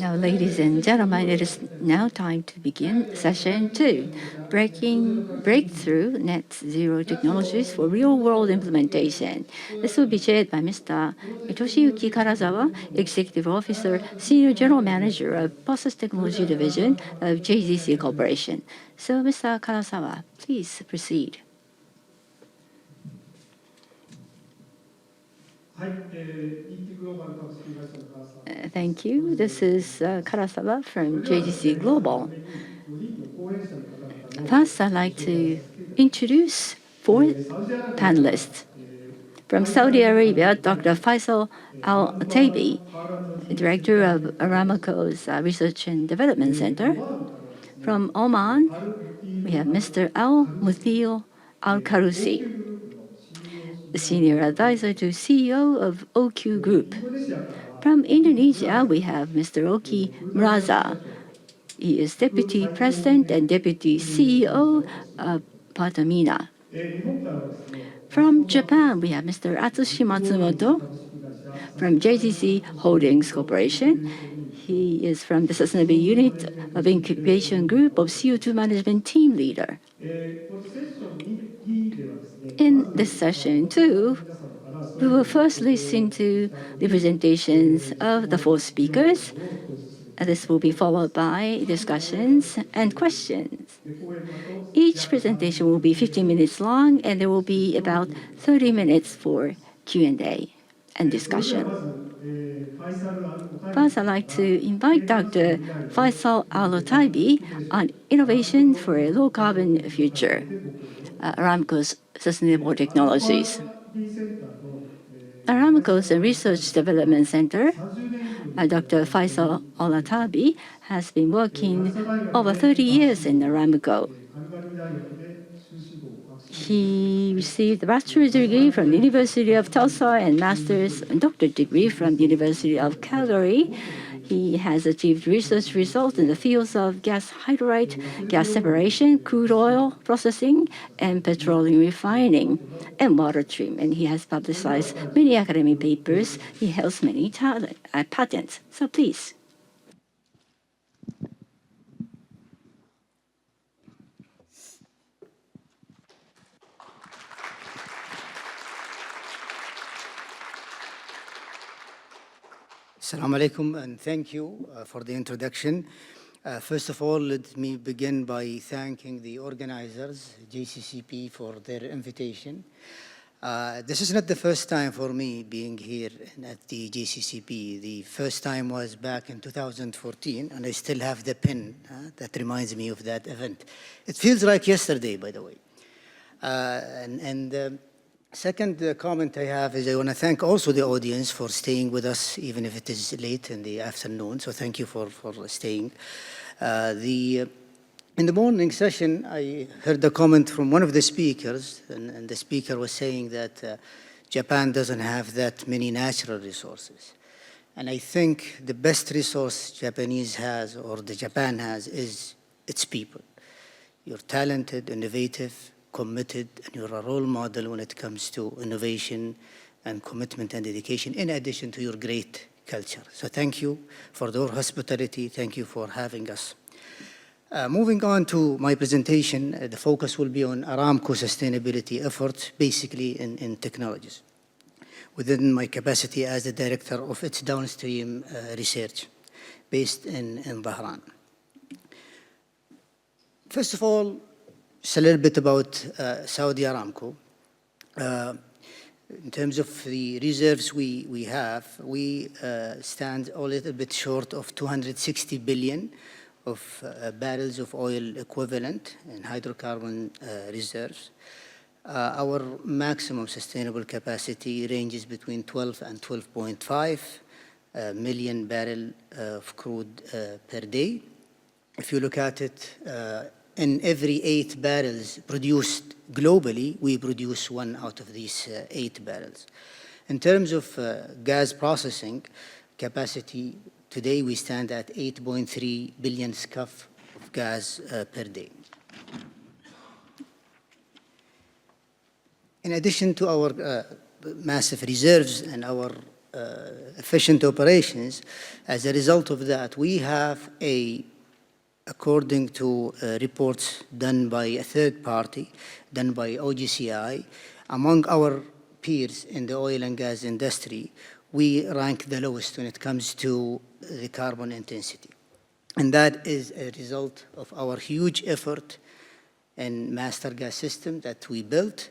Now, ladies and gentlemen, it is now time to begin session 2, Breakthrough Net Zero Technologies for Real-World Implementation. This will be chaired by Mr. Toshiyuki Karazawa, Executive Officer, Senior General Manager of Process Technology Division of JGC Corporation. So, Mr. Karazawa, please proceed. Thank you. This is Karasawa from JGC Global. First, I'd like to introduce 4 panelists. From Saudi Arabia, Dr. Faisal Al-Otaibi, Director of Aramco's Research and Development Center. From Oman, we have Mr. Muthir Al Kharusi, the Senior Advisor to CEO of Oki Group. From Indonesia, we have Mr. Oki Muraza. He is Deputy President and Deputy CEO of Pertamina. From Japan, we have Mr. Atsushi Matsumoto from JGC Holdings Corporation. He is from the Sustainability Unit of Incubation Group of CO2 Management Team Leader. In this session, too, we will first listen to the presentations of the 4 speakers. This will be followed by discussions and questions. Each presentation will be 15 minutes long, and there will be about 30 minutes for Q&A and discussion. First, I'd like to invite Dr. Faisal Al-Otaibi on innovation for a low-carbon future, Aramco's sustainable technologies. Aramco's Research Development Center, Dr. Faisal Al-Otaibi, has been working over 30 years in Aramco. He received a bachelor's degree from the University of Tulsa and master's and doctorate degree from the University of Calgary. He has achieved research results in the fields of gas hydride, gas separation, crude oil processing, and petroleum refining, and water treatment. He has publicized many academic papers. He holds many patents. So please. Assalamu alaikum, and thank you for the introduction. First of all, let me begin by thanking the organizers, JCCP, for their invitation. This is not the first time for me being here at the JCCP. The first time was back in 2014, and I still have the pin that reminds me of that event. It feels like yesterday, by the way. Second comment I have is I want to thank also the audience for staying with us, even if it is late in the afternoon. So thank you for staying. In the morning session, I heard a comment from one of the speakers, and the speaker was saying that Japan doesn't have that many natural resources. And I think the best resource Japanese has, or the Japan has, is its people. You're talented, innovative, committed, and you're a role model when it comes to innovation and commitment and dedication, in addition to your great culture. So thank you for your hospitality. Thank you for having us. Moving on to my presentation, the focus will be on Aramco sustainability efforts, basically in technologies, within my capacity as the director of its downstream research, based in Bahrain. First of all, just a little bit about Saudi Aramco. In terms of the reserves we have, we stand a little bit short of 260 billion of barrels of oil equivalent in hydrocarbon reserves. Our maximum sustainable capacity ranges between 12 and 12.5 million barrels of crude per day. If you look at it, in every 8 barrels produced globally, we produce 1 out of these 8 barrels. In terms of gas processing capacity, today we stand at 8.3 billion scf of gas per day. In addition to our massive reserves and our efficient operations. As a result of that, we have according to reports done by a third party, done by OGCI, among our peers in the oil and gas industry, we rank the lowest when it comes to the carbon intensity. And that is a result of our huge effort in master gas system that we built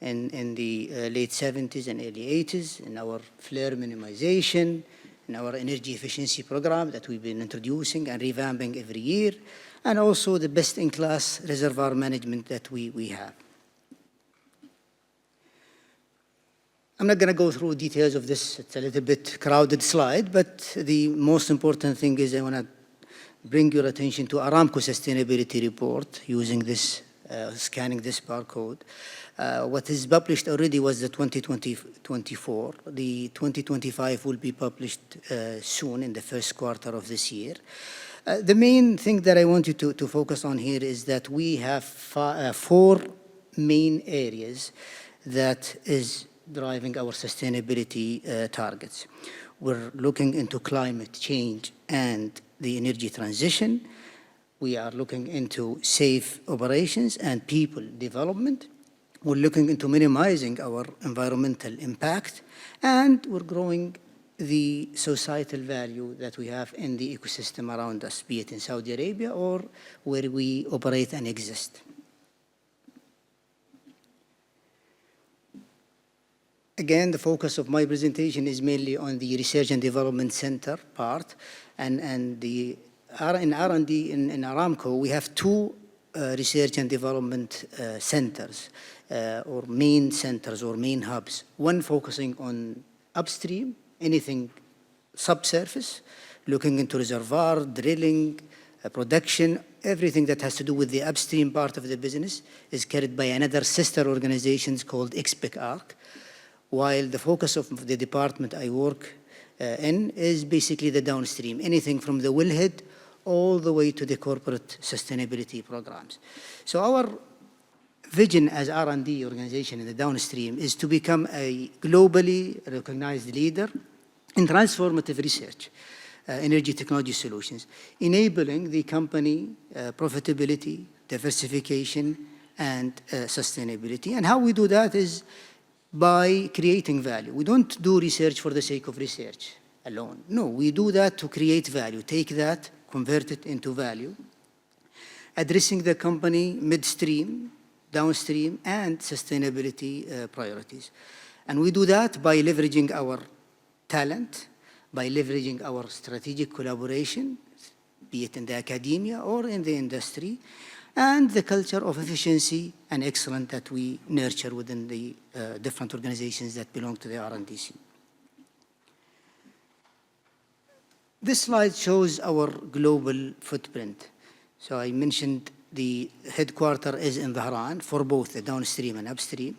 in the late 70s and early 80s, in our flare minimization, in our energy efficiency program that we've been introducing and revamping every year, and also the best-in-class reservoir management that we have. I'm not going to go through details of this. It's a little bit crowded slide, but the most important thing is I want to bring your attention to Aramco sustainability report using this, scanning this barcode. What is published already was the 2024. The 2025 will be published soon in the first quarter of this year. The main thing that I want you to focus on here is that we have 4 main areas that is driving our sustainability targets. We're looking into climate change and the energy transition. We are looking into safe operations and people development. We're looking into minimizing our environmental impact, and we're growing the societal value that we have in the ecosystem around us, be it in Saudi Arabia or where we operate and exist. Again, the focus of my presentation is mainly on the Research and Development Center part, and in R&D in Aramco, we have 2 research and development centers, or main centers or main hubs. One focusing on upstream, anything subsurface, looking into reservoir, drilling, production, everything that has to do with the upstream part of the business is carried by another sister organization called XPEC-ARC, while the focus of the department I work in is basically the downstream, anything from the wellhead all the way to the corporate sustainability programs. So our vision as R&D organization in the downstream is to become a globally recognized leader in transformative research, energy technology solutions, enabling the company profitability, diversification, and sustainability. And how we do that is by creating value. We don't do research for the sake of research alone. No, we do that to create value, take that, convert it into value, addressing the company midstream, downstream, and sustainability priorities. And we do that by leveraging our talent, by leveraging our strategic collaboration, be it in the academia or in the industry, and the culture of efficiency and excellence that we nurture within the different organizations that belong to the R&DC. This slide shows our global footprint. So I mentioned the headquarters is in Dhahran for both the downstream and upstream.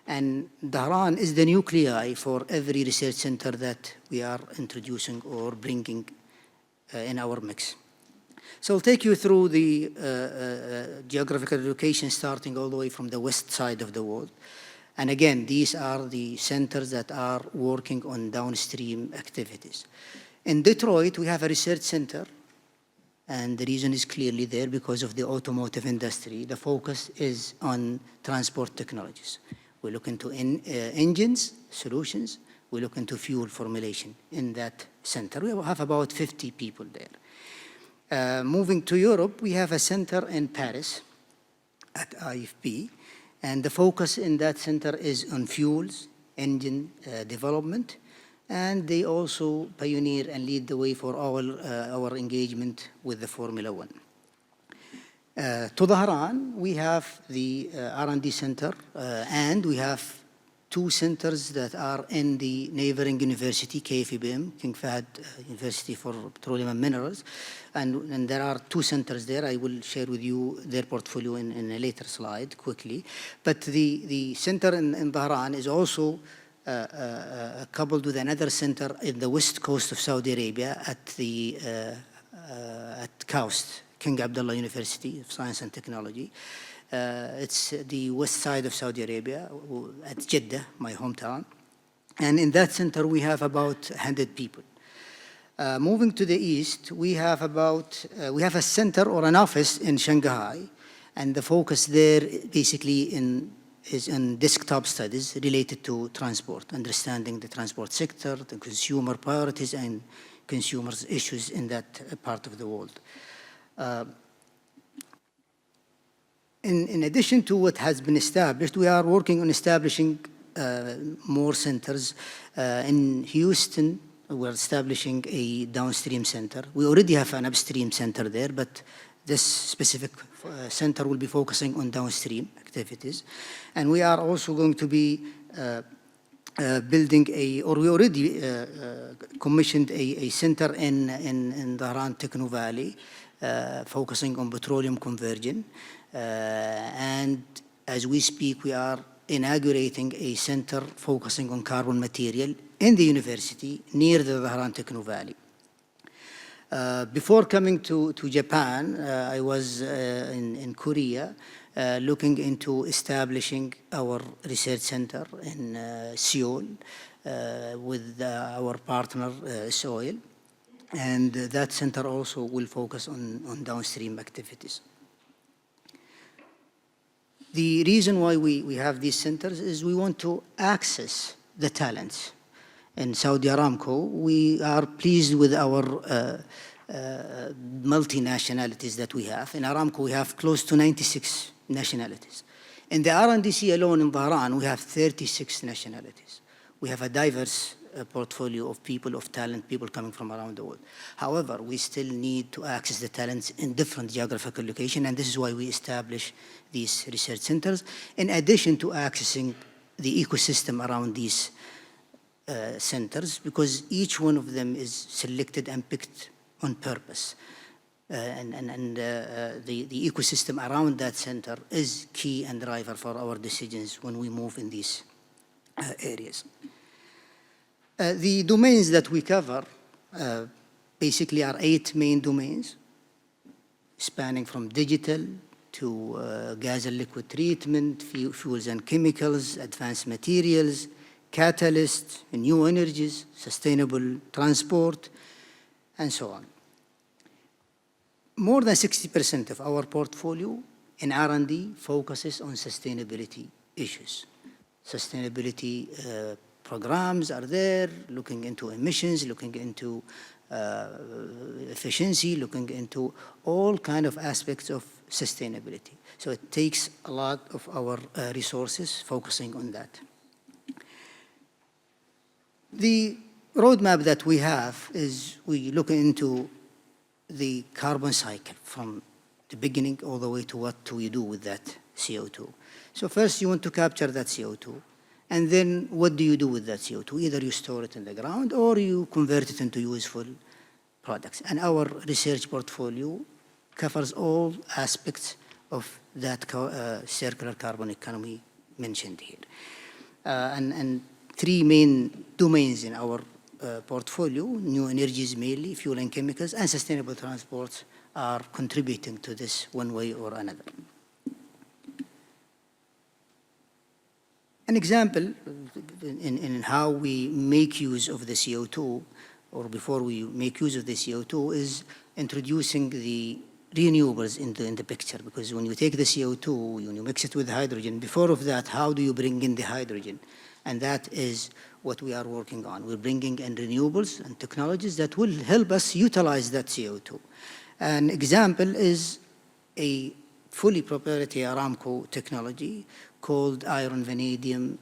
And Dhahran is the nuclei for every research center that we are introducing or bringing in our mix. So I'll take you through the geographical location starting all the way from the west side of the world. And again, these are the centers that are working on downstream activities. In Detroit, we have a research center, and the reason is clearly there because of the automotive industry. The focus is on transport technologies. We look into engines, solutions. We look into fuel formulation in that center. We have about 50 people there. Moving to Europe, we have a center in Paris at IFP, and the focus in that center is on fuels, engine development, and they also pioneer and lead the way for our engagement with the Formula One. To Dhahran, we have the R&D center, and we have 2 centers that are in the neighboring university, KFUBM, King Fahd University for Petroleum and Minerals, and there are 2 centers there. I will share with you their portfolio in a later slide quickly. But the center in Dhahran is also coupled with another center in the west coast of Saudi Arabia at KAUST, King Abdullah University of Science and Technology. It's the west side of Saudi Arabia, at Jeddah, my hometown. And in that center, we have about 100 people. Moving to the east, we have a center or an office in Shanghai, and the focus there basically is in desktop studies related to transport, understanding the transport sector, the consumer priorities, and consumers' issues in that part of the world. In addition to what has been established, we are working on establishing more centers. In Houston, we're establishing a downstream center. We already have an upstream center there, but this specific center will be focusing on downstream activities. And we are also going to be building we already commissioned a center in the Dhahran Techno Valley, focusing on petroleum conversion. And as we speak, we are inaugurating a center focusing on carbon material in the university near the Dhahran Techno Valley. Before coming to Japan, I was in Korea looking into establishing our research center in Seoul with our partner Soil. And that center also will focus on downstream activities. The reason why we have these centers is we want to access the talents. In Saudi Aramco, we are pleased with our multinationalities that we have. In Aramco, we have close to 96 nationalities. In the RNDC alone in Dhahran, we have 36 nationalities. We have a diverse portfolio of people, of talent, people coming from around the world. However, we still need to access the talents in different geographical locations, and this is why we establish these research centers, in addition to accessing the ecosystem around these centers, because each one of them is selected and picked on purpose. The ecosystem around that center is key and driver for our decisions when we move in these areas. The domains that we cover basically are 8 main domains, spanning from digital to gas and liquid treatment, fuels and chemicals, advanced materials, catalysts, new energies, sustainable transport, and so on. More than 60% of our portfolio in R&D focuses on sustainability issues. Sustainability programs are there, looking into emissions, looking into efficiency, looking into all kind of aspects of sustainability. So it takes a lot of our resources focusing on that. The roadmap that we have is we look into the carbon cycle from the beginning all the way to what do we do with that CO2. So first you want to capture that CO2. And then what do you do with that CO2? Either you store it in the ground or you convert it into useful products. And our research portfolio covers all aspects of that circular carbon economy mentioned here. And 3 main domains in our portfolio, new energies mainly, fuel and chemicals, and sustainable transports are contributing to this one way or another. An example in how we make use of the CO2, or before we make use of the CO2, is introducing the renewables in the picture. Because when you take the CO2, when you mix it with hydrogen, before of that, how do you bring in the hydrogen? And that is what we are working on. We're bringing in renewables and technologies that will help us utilize that CO2. An example is a fully proprietary Aramco technology called iron vanadium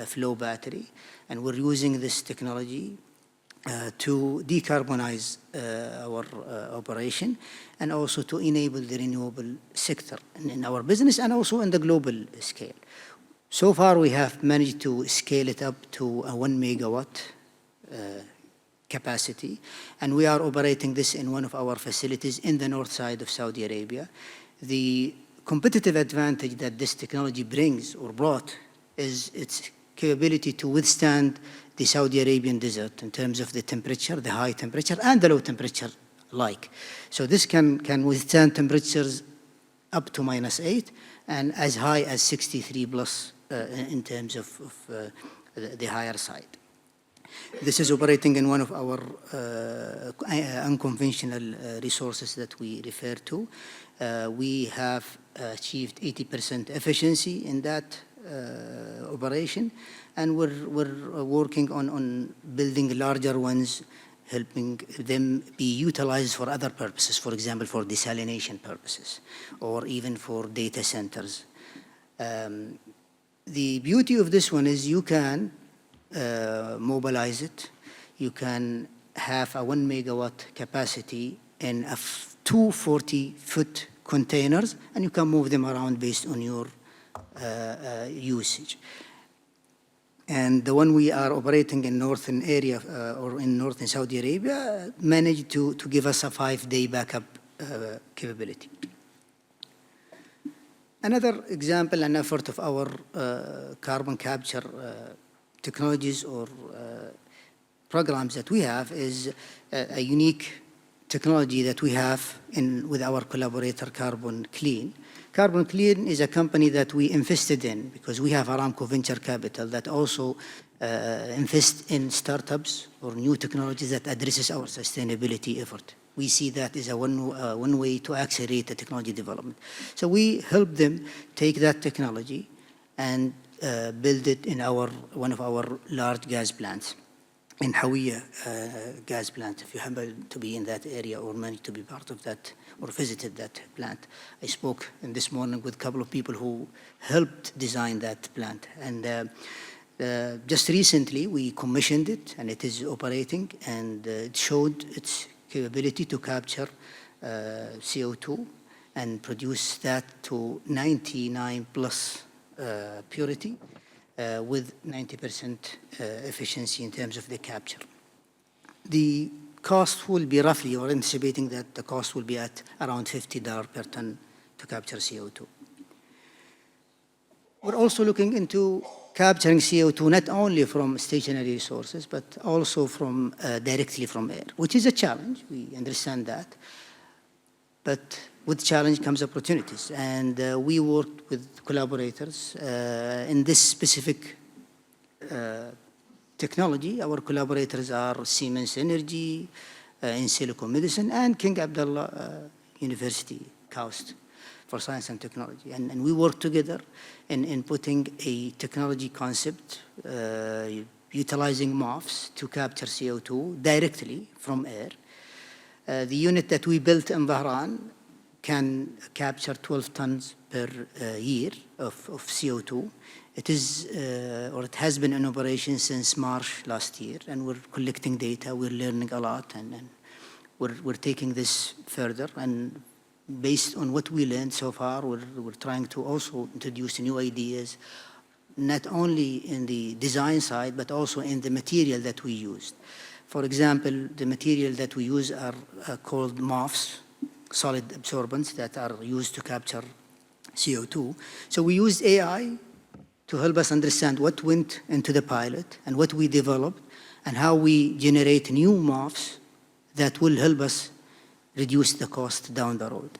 flow battery. And we're using this technology to decarbonize our operation and also to enable the renewable sector in our business and also in the global scale. So far, we have managed to scale it up to a 1 megawatt capacity, and we are operating this in one of our facilities in the north side of Saudi Arabia. The competitive advantage that this technology brings or brought is its capability to withstand the Saudi Arabian desert in terms of the temperature, the high temperature, and the low temperature alike. So this can withstand temperatures up to -8 and as high as 63 plus in terms of the higher side. This is operating in one of our unconventional resources that we refer to. We have achieved 80% efficiency in that operation, and we're working on building larger ones, helping them be utilized for other purposes, for example, for desalination purposes, or even for data centers. The beauty of this one is you can mobilize it. You can have a 1 megawatt capacity in 240-foot containers, and you can move them around based on your usage. And the one we are operating in northern area or in northern Saudi Arabia managed to give us a 5-day backup capability. Another example and effort of our carbon capture technologies or programs that we have is a unique technology that we have with our collaborator Carbon Clean. Carbon Clean is a company that we invested in because we have Aramco Venture Capital that also invests in startups or new technologies that addresses our sustainability effort. We see that as one way to accelerate the technology development. So we help them take that technology and build it in one of our large gas plants, in Hawiyah gas plant. If you happen to be in that area or managed to be part of that or visited that plant. I spoke this morning with a couple of people who helped design that plant. And just recently, we commissioned it, and it is operating, and it showed its capability to capture CO2 and produce that to 99 plus purity with 90% efficiency in terms of the capture. The cost will be roughly, or anticipating that the cost will be at around $50 per ton to capture CO2. We're also looking into capturing CO2 not only from stationary sources, but also from directly from air, which is a challenge. We understand that. But with challenge comes opportunities. And we worked with collaborators in this specific technology. Our collaborators are Siemens Energy, in Silicon Medicine, and King Abdullah University, KAUST, for science and technology. And we work together in putting a technology concept, utilizing MOFs to capture CO2 directly from air. The unit that we built in Dhahran can capture 12 tons per year of CO2. It is, or it has been in operation since March last year, and we're collecting data, we're learning a lot, and we're taking this further. And based on what we learned so far, we're trying to also introduce new ideas, not only in the design side, but also in the material that we used. For example, the material that we use are called MOFs, solid absorbents that are used to capture CO2. So we used AI to help us understand what went into the pilot and what we developed and how we generate new MOFs that will help us reduce the cost down the road.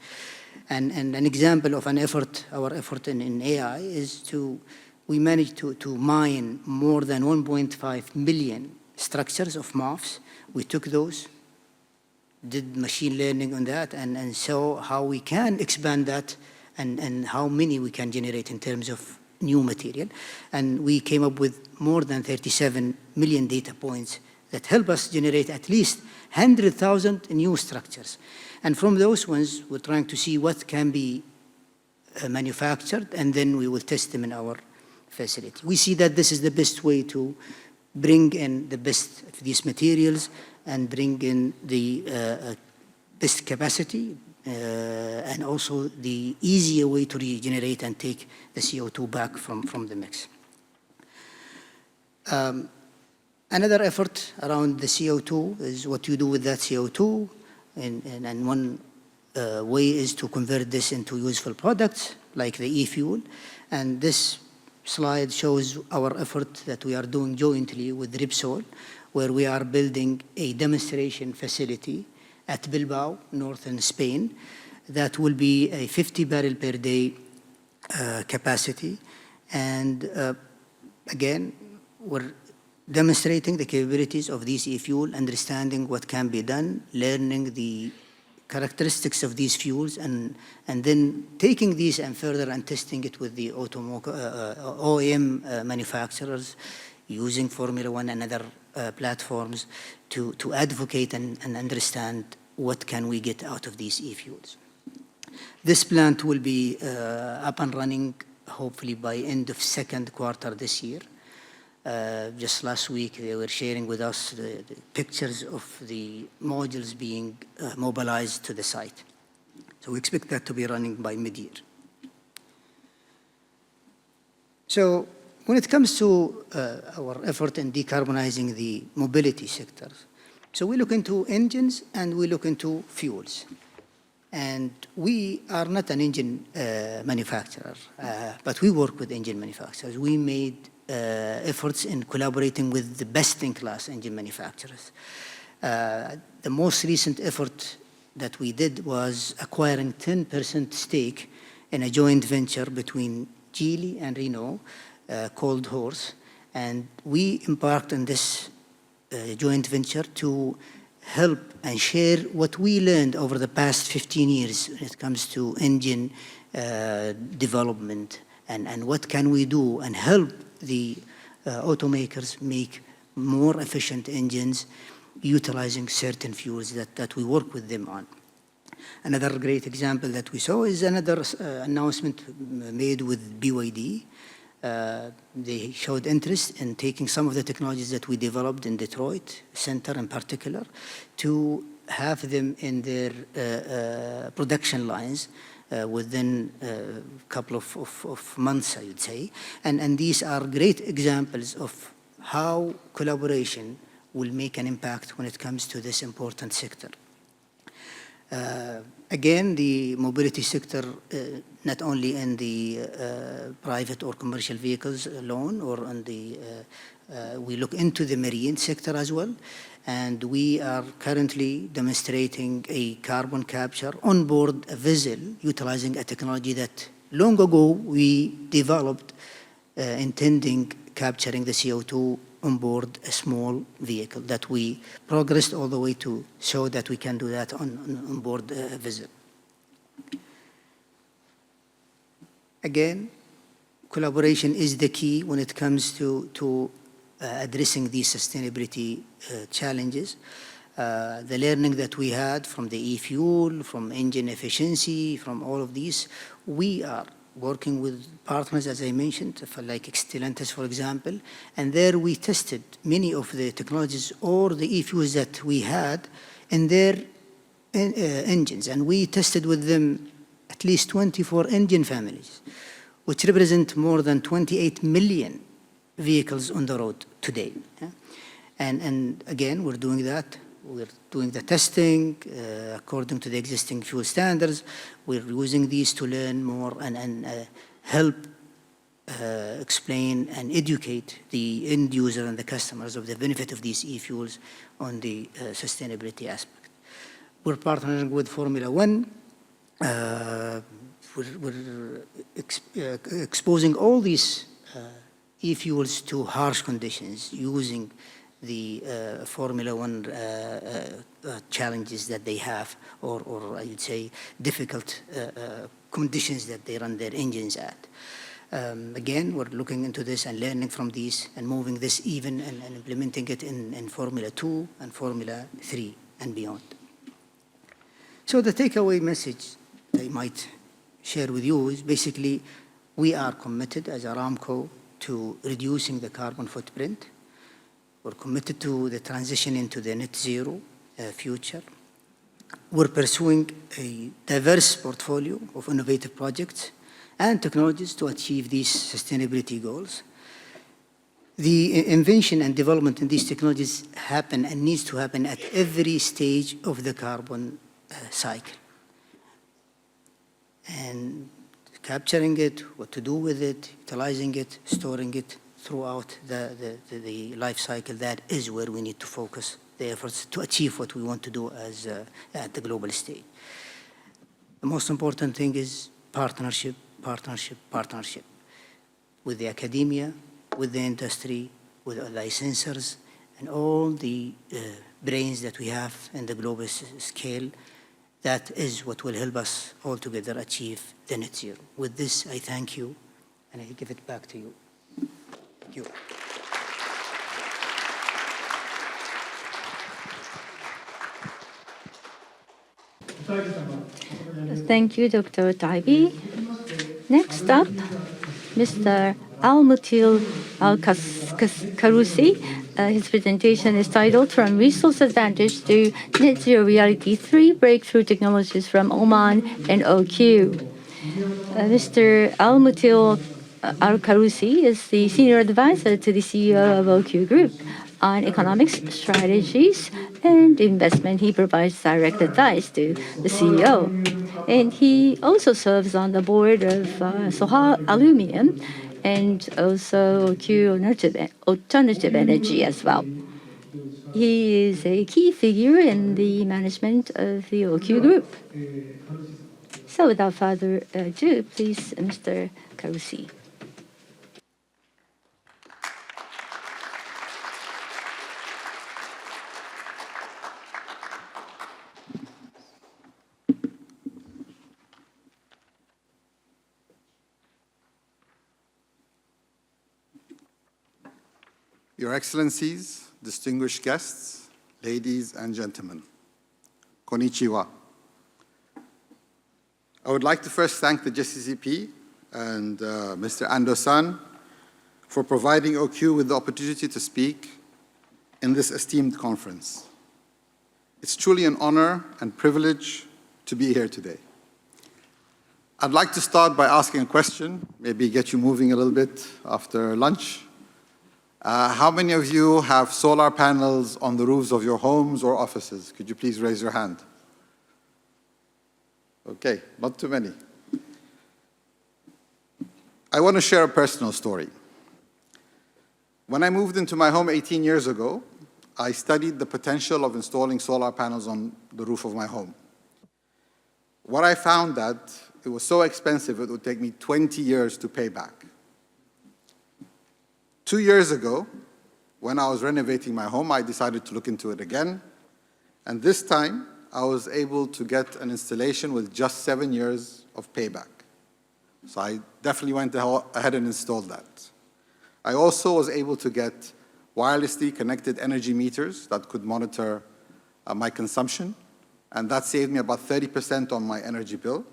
And an example of an effort, our effort in AI is we managed to mine more than 1.5 million structures of MOFs. We took those, did machine learning on that, and saw how we can expand that and how many we can generate in terms of new material. And we came up with more than 37 million data points that help us generate at least 100,000 new structures. And from those ones, we're trying to see what can be manufactured, and then we will test them in our facility. We see that this is the best way to bring in the best of these materials and bring in the best capacity and also the easier way to regenerate and take the CO2 back from the mix. Another effort around the CO2 is what you do with that CO2, and one way is to convert this into useful products like the e-fuel. And this slide shows our effort that we are doing jointly with Repsol, where we are building a demonstration facility at Bilbao, northern Spain, that will be a 50 barrel per day capacity. And again, we're demonstrating the capabilities of these e-fuel, understanding what can be done, learning the characteristics of these fuels, and then taking these and further and testing it with the OEM manufacturers, using Formula One and other platforms to advocate and understand what can we get out of these e-fuels. This plant will be up and running hopefully by end of second quarter this year. Just last week, they were sharing with us the pictures of the modules being mobilized to the site. So we expect that to be running by mid-year. So when it comes to our effort in decarbonizing the mobility sectors, so we look into engines and we look into fuels. And we are not an engine manufacturer, but we work with engine manufacturers. We made efforts in collaborating with the best-in-class engine manufacturers. The most recent effort that we did was acquiring 10% stake in a joint venture between Geely and Renault called Horse. And we embarked on this joint venture to help and share what we learned over the past 15 years when it comes to engine development and what can we do and help the automakers make more efficient engines utilizing certain fuels that we work with them on. Another great example that we saw is another announcement made with BYD. They showed interest in taking some of the technologies that we developed in Detroit Center in particular to have them in their production lines within a couple of months, I would say. And these are great examples of how collaboration will make an impact when it comes to this important sector. Again, the mobility sector, not only in the private or commercial vehicles alone, or on the, we look into the marine sector as well. And we are currently demonstrating a carbon capture on board a vessel utilizing a technology that long ago we developed intending capturing the CO2 on board a small vehicle that we progressed all the way to show that we can do that on board a vessel. Again, collaboration is the key when it comes to addressing these sustainability challenges. The learning that we had from the e-fuel, from engine efficiency, from all of these, we are working with partners, as I mentioned, like Stellantis, for example, and there we tested many of the technologies or the e-fuels that we had in their engines, and we tested with them at least 24 engine families, which represent more than 28 million vehicles on the road today. Yeah? And again, we're doing that. We're doing the testing according to the existing fuel standards. We're using these to learn more and help explain and educate the end user and the customers of the benefit of these e-fuels on the sustainability aspect. We're partnering with Formula One. We're exposing all these e-fuels to harsh conditions using the Formula One challenges that they have, or I would say difficult conditions that they run their engines at. Again, we're looking into this and learning from these and moving this even and implementing it in Formula 2 and Formula 3 and beyond. So the takeaway message I might share with you is basically we are committed as Aramco to reducing the carbon footprint. We're committed to the transition into the net zero future. We're pursuing a diverse portfolio of innovative projects and technologies to achieve these sustainability goals. The invention and development in these technologies happen and needs to happen at every stage of the carbon cycle. And capturing it, what to do with it, utilizing it, storing it throughout the life cycle, that is where we need to focus the efforts to achieve what we want to do as at the global stage. The most important thing is partnership, partnership, partnership with the academia, with the industry, with our licensors, and all the brains that we have in the global scale. That is what will help us all together achieve the net zero. With this, I thank you, and I give it back to you. Thank you. Thank you, Dr. Otaibi. Next up, Mr. Muthir Al Kharusi. His presentation is titled From Resource Advantage to Net Zero Reality, 3 Breakthrough Technologies from Oman and OQ. Mr. Muthir Al Kharusi is the Senior Advisor to the CEO of OQ Group on economics, strategies, and investment. He provides direct advice to the CEO. And he also serves on the board of Sohar Aluminum and also OQ Alternative Energy as well. He is a key figure in the management of the OQ Group. So without further ado, please, Mr. Kharusi. Your Excellencies, distinguished guests, ladies and gentlemen, konnichiwa. I would like to first thank the JCCP and Mr. Ando-san for providing OQ with the opportunity to speak in this esteemed conference. It's truly an honor and privilege to be here today. I'd like to start by asking a question, maybe get you moving a little bit after lunch. How many of you have solar panels on the roofs of your homes or offices? Could you please raise your hand? Okay, not too many. I want to share a personal story. When I moved into my home 18 years ago, I studied the potential of installing solar panels on the roof of my home. What I found that it was so expensive, it would take me 20 years to pay back. 2 years ago, when I was renovating my home, I decided to look into it again. And this time, I was able to get an installation with just 7 years of payback. So I definitely went ahead and installed that. I also was able to get wirelessly connected energy meters that could monitor my consumption. And that saved me about 30% on my energy bill.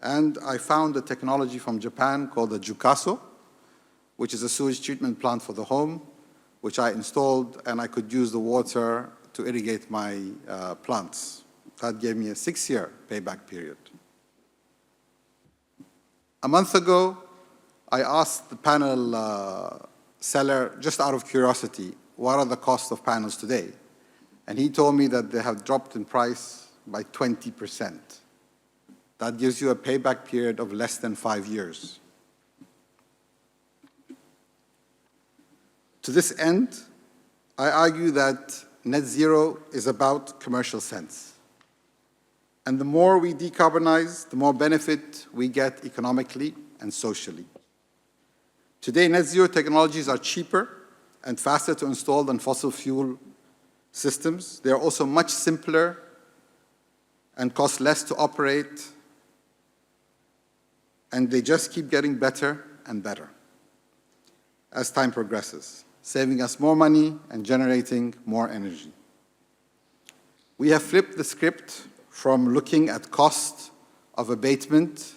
And I found a technology from Japan called the Jukaso, which is a sewage treatment plant for the home, which I installed, and I could use the water to irrigate my plants. That gave me a 6-year payback period. A month ago, I asked the panel seller, just out of curiosity, what are the costs of panels today? And he told me that they have dropped in price by 20%. That gives you a payback period of less than 5 years. To this end, I argue that net zero is about commercial sense. And the more we decarbonize, the more benefit we get economically and socially. Today, net zero technologies are cheaper and faster to install than fossil fuel systems. They are also much simpler and cost less to operate, and they just keep getting better and better as time progresses, saving us more money and generating more energy. We have flipped the script from looking at cost of abatement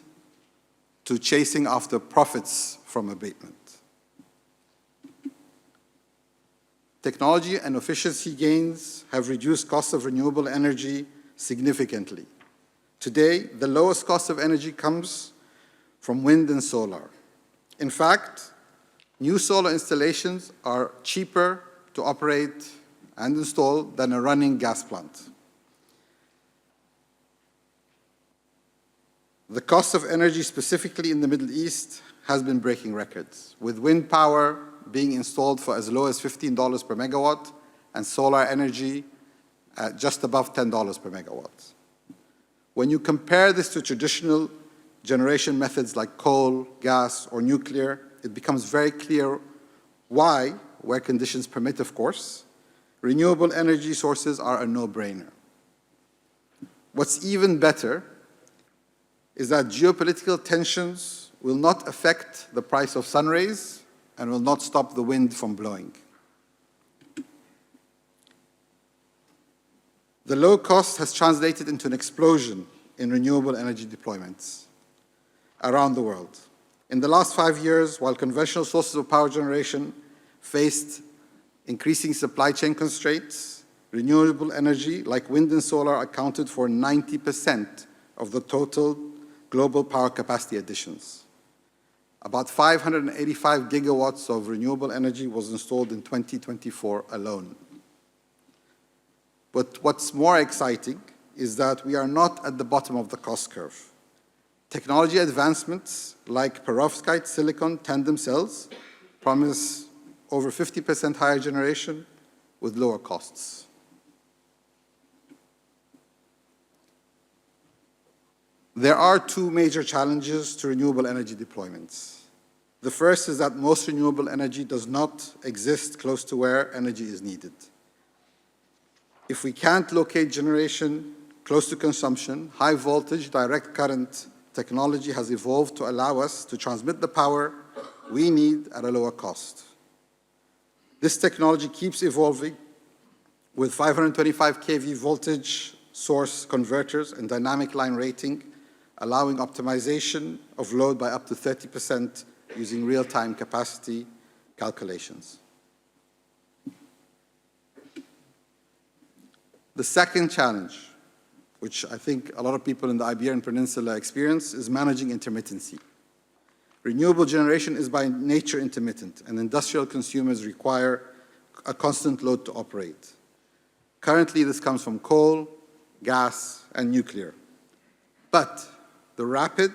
to chasing after profits from abatement. Technology and efficiency gains have reduced costs of renewable energy significantly. Today, the lowest cost of energy comes from wind and solar. In fact, new solar installations are cheaper to operate and install than a running gas plant. The cost of energy, specifically in the Middle East, has been breaking records, with wind power being installed for as low as $15 per megawatt and solar energy at just above $10 per megawatt. When you compare this to traditional generation methods like coal, gas, or nuclear, it becomes very clear why where conditions permit, of course, renewable energy sources are a no-brainer. What's even better is that geopolitical tensions will not affect the price of sun rays and will not stop the wind from blowing. The low cost has translated into an explosion in renewable energy deployments around the world. In the last 5 years, while conventional sources of power generation faced increasing supply chain constraints, renewable energy, like wind and solar, accounted for 90% of the total global power capacity additions. About 585 gigawatts of renewable energy was installed in 2024 alone. But what's more exciting is that we are not at the bottom of the cost curve. Technology advancements like perovskite silicon tandem cells promise over 50% higher generation with lower costs. There are two major challenges to renewable energy deployments. The first is that most renewable energy does not exist close to where energy is needed. If we can't locate generation close to consumption, high voltage direct current technology has evolved to allow us to transmit the power we need at a lower cost. This technology keeps evolving with 525 kV voltage source converters and dynamic line rating, allowing optimization of load by up to 30% using real-time capacity calculations. The second challenge, which I think a lot of people in the Iberian Peninsula experience, is managing intermittency. Renewable generation is by nature intermittent, and industrial consumers require a constant load to operate. Currently, this comes from coal, gas, and nuclear. But the rapid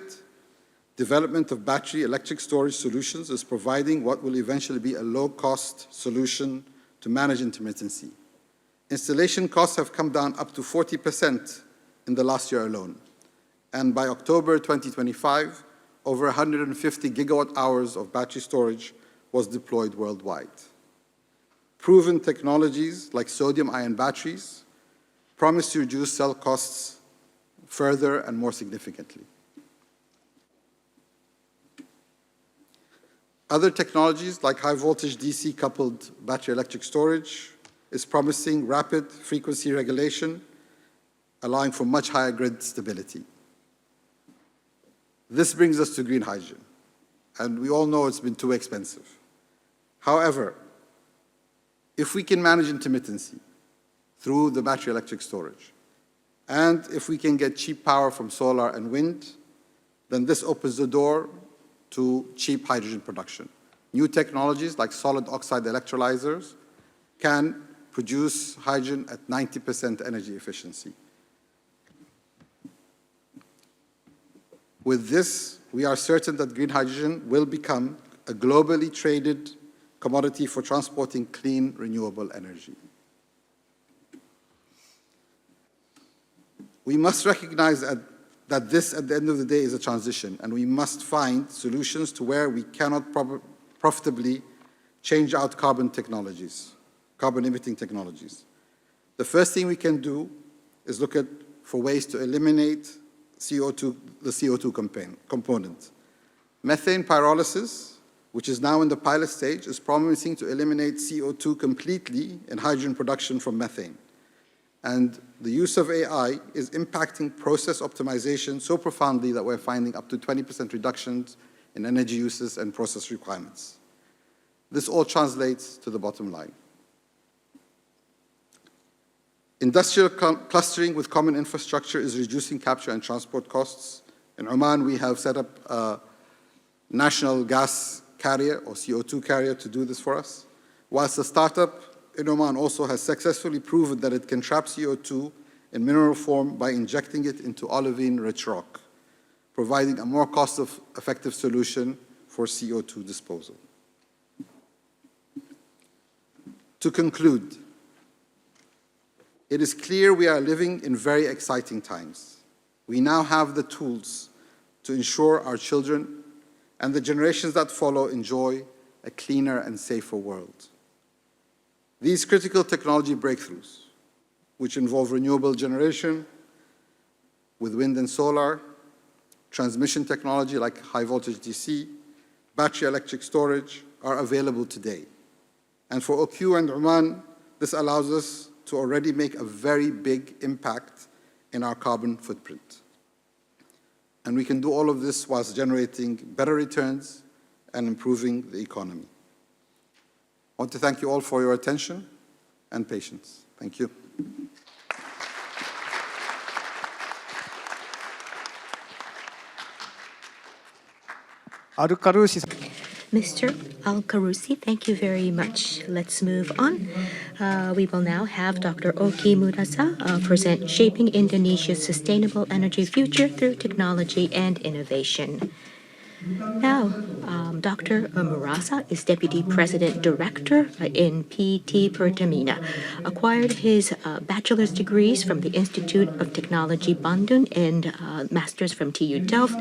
development of battery electric storage solutions is providing what will eventually be a low-cost solution to manage intermittency. Installation costs have come down up to 40% in the last year alone. And by October 2025, over 150 gigawatt hours of battery storage was deployed worldwide. Proven technologies like sodium-ion batteries promise to reduce cell costs further and more significantly. Other technologies like high-voltage DC-coupled battery electric storage is promising rapid frequency regulation, allowing for much higher grid stability. This brings us to green hydrogen, and we all know it's been too expensive. However, if we can manage intermittency through the battery electric storage, and if we can get cheap power from solar and wind, then this opens the door to cheap hydrogen production. New technologies like solid oxide electrolyzers can produce hydrogen at 90% energy efficiency. With this, we are certain that green hydrogen will become a globally traded commodity for transporting clean, renewable energy. We must recognize that this, at the end of the day, is a transition, and we must find solutions to where we cannot profitably change out carbon emitting technologies. The first thing we can do is look for ways to eliminate the CO2 component. Methane pyrolysis, which is now in the pilot stage, is promising to eliminate CO2 completely in hydrogen production from methane. And the use of AI is impacting process optimization so profoundly that we're finding up to 20% reductions in energy uses and process requirements. This all translates to the bottom line. Industrial clustering with common infrastructure is reducing capture and transport costs. In Oman, we have set up a national gas carrier or CO2 carrier to do this for us, whilst the startup in Oman also has successfully proven that it can trap CO2 in mineral form by injecting it into olivine-rich rock, providing a more cost-effective solution for CO2 disposal. To conclude, it is clear we are living in very exciting times. We now have the tools to ensure our children and the generations that follow enjoy a cleaner and safer world. These critical technology breakthroughs, which involve renewable generation with wind and solar, transmission technology like high voltage DC, battery electric storage, are available today. And for OQ and Oman, this allows us to already make a very big impact in our carbon footprint. And we can do all of this whilst generating better returns and improving the economy. I want to thank you all for your attention and patience. Thank you. Mr. Al Kharusi, thank you very much. Let's move on. We will now have Dr. Oki Muraza present Shaping Indonesia's Sustainable Energy Future Through Technology and Innovation. Now, Dr. Muraza is Deputy President Director in PT Pertamina, acquired his bachelor's degrees from the Institute of Technology Bandung and master's from TU Delft,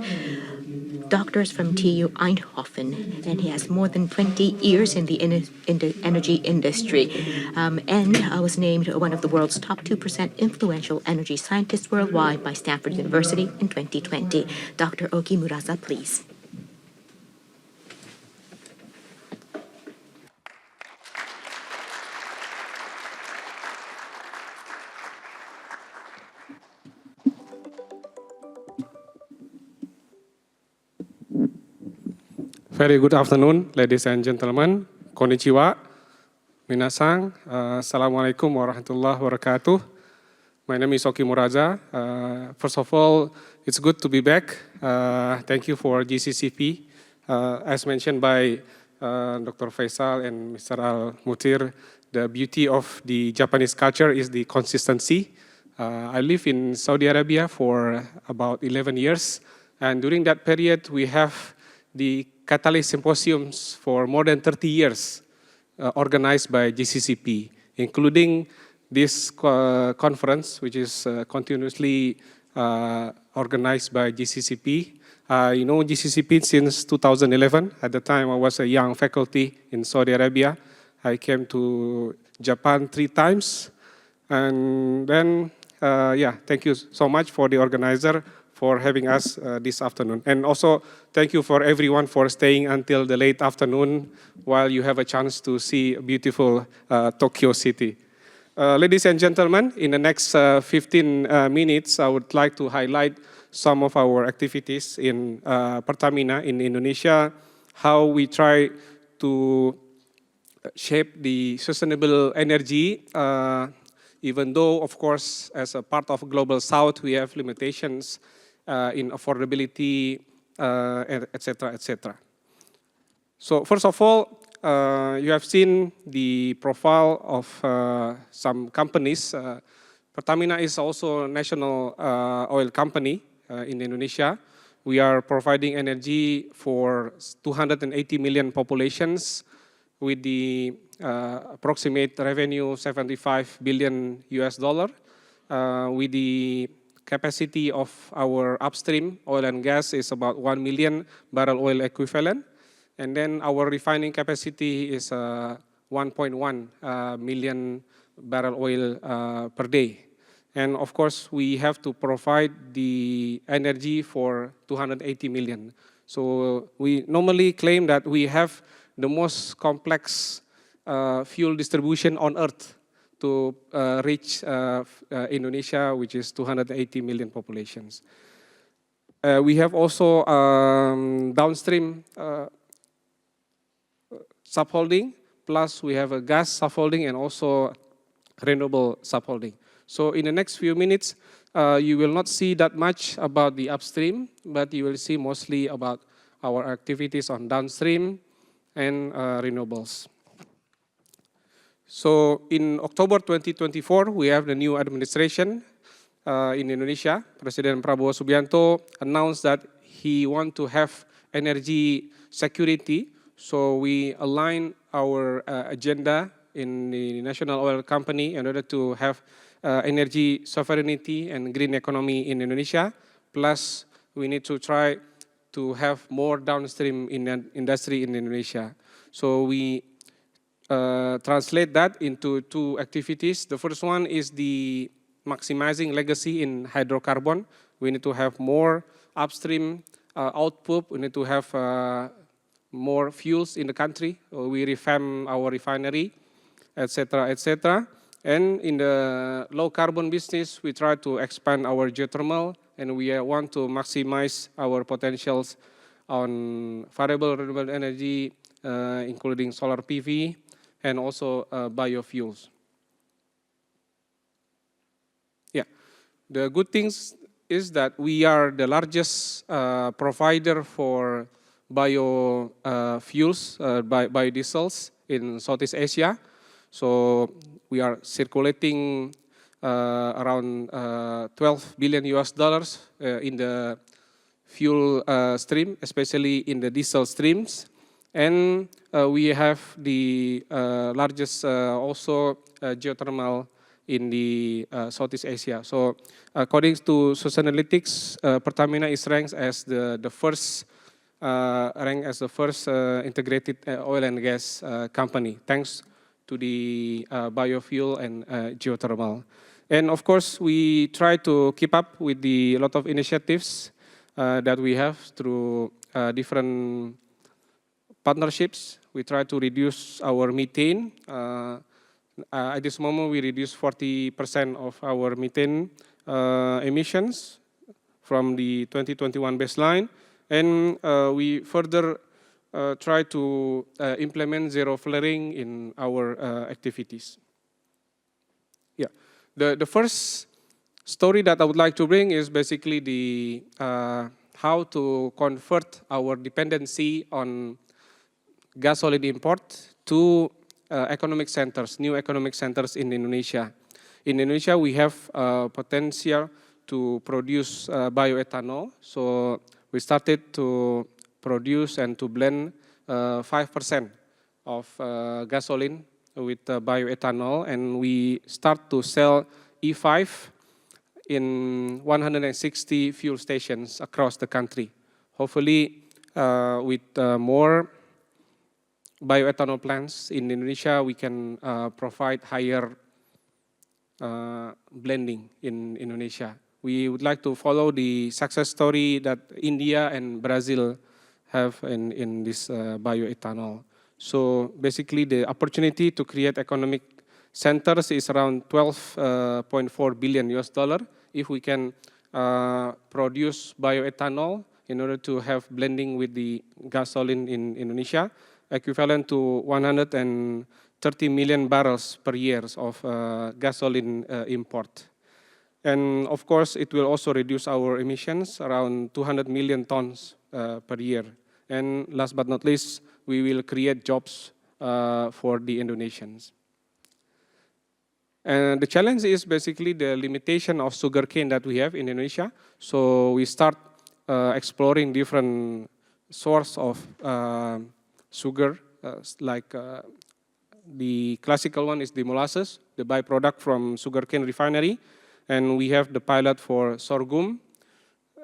doctors from TU Eindhoven, and he has more than 20 years in the energy industry, and was named one of the world's top 2% influential energy scientists worldwide by Stanford University in 2020. Dr. Oki Muraza, please. Very good afternoon, ladies and gentlemen. Konnichiwa. Minasang. Assalamualaikum warahmatullahi wabarakatuh. My name is Oki Muraza. First of all, it's good to be back. Thank you for JCCP. As mentioned by Dr. Faisal and Mr. Muthir, the beauty of the Japanese culture is the consistency. I live in Saudi Arabia for about 11 years. And during that period, we have the Catalyst Symposiums for more than 30 years organized by JCCP, including this conference, which is continuously organized by JCCP. You know JCCP since 2011. At the time, I was a young faculty in Saudi Arabia. I came to Japan 3 times. And then, thank you so much for the organizer for having us this afternoon. And also, thank you for everyone for staying until the late afternoon while you have a chance to see beautiful Tokyo City. Ladies and gentlemen, in the next 15 minutes, I would like to highlight some of our activities in Pertamina in Indonesia, how we try to shape the sustainable energy, even though, of course, as a part of Global South, we have limitations in affordability, etc., etc. So first of all, you have seen the profile of some companies. Pertamina is also a national oil company in Indonesia. We are providing energy for 280 million populations with the approximate revenue $75 billion US, with the capacity of our upstream oil and gas is about 1 million barrel oil equivalent. And then our refining capacity is 1.1 million barrel oil per day. And of course, we have to provide the energy for 280 million. So we normally claim that we have the most complex fuel distribution on earth to reach Indonesia, which is 280 million populations. We have also downstream subholding, plus we have a gas subholding and also renewable subholding. So in the next few minutes, you will not see that much about the upstream, but you will see mostly about our activities on downstream and renewables. So in October 2024, we have the new administration in Indonesia. President Prabowo Subianto announced that he wants to have energy security. So we align our agenda in the national oil company in order to have energy sovereignty and green economy in Indonesia. Plus, we need to try to have more downstream in industry in Indonesia. So we translate that into two activities. The first one is the maximizing legacy in hydrocarbon. We need to have more upstream output. We need to have more fuels in the country. We revamp our refinery, etc., etc. And in the low carbon business, we try to expand our geothermal, and we want to maximize our potentials on variable renewable energy, including solar PV, and also biofuels. Yeah, the good things is that we are the largest provider for biofuels, biodiesels in Southeast Asia. So we are circulating around $12 billion in the fuel stream, especially in the diesel streams. And we have the largest also geothermal in the Southeast Asia. So according to Sustainalytics, Pertamina is ranked as the first integrated oil and gas company, thanks to the biofuel and geothermal. And of course, we try to keep up with the lot of initiatives that we have through different partnerships. We try to reduce our methane. At this moment, we reduce 40% of our methane emissions from the 2021 baseline. And we further try to implement zero flaring in our activities. Yeah, the first story that I would like to bring is basically the how to convert our dependency on gasoline import to economic centers, new economic centers in Indonesia. In Indonesia, we have potential to produce bioethanol. So we started to produce and to blend 5% of gasoline with bioethanol, and we start to sell E5 in 160 fuel stations across the country. Hopefully, with more bioethanol plants in Indonesia, we can provide higher blending in Indonesia. We would like to follow the success story that India and Brazil have in this bioethanol. So basically, the opportunity to create economic centers is around $12.4 billion if we can produce bioethanol in order to have blending with the gasoline in Indonesia, equivalent to 130 million barrels per year of gasoline import. And of course, it will also reduce our emissions around 200 million tons per year. And last but not least, we will create jobs for the Indonesians. And the challenge is basically the limitation of sugarcane that we have in Indonesia. So we start exploring different source of sugar, like the classical one is the molasses, the byproduct from sugarcane refinery. And we have the pilot for sorghum,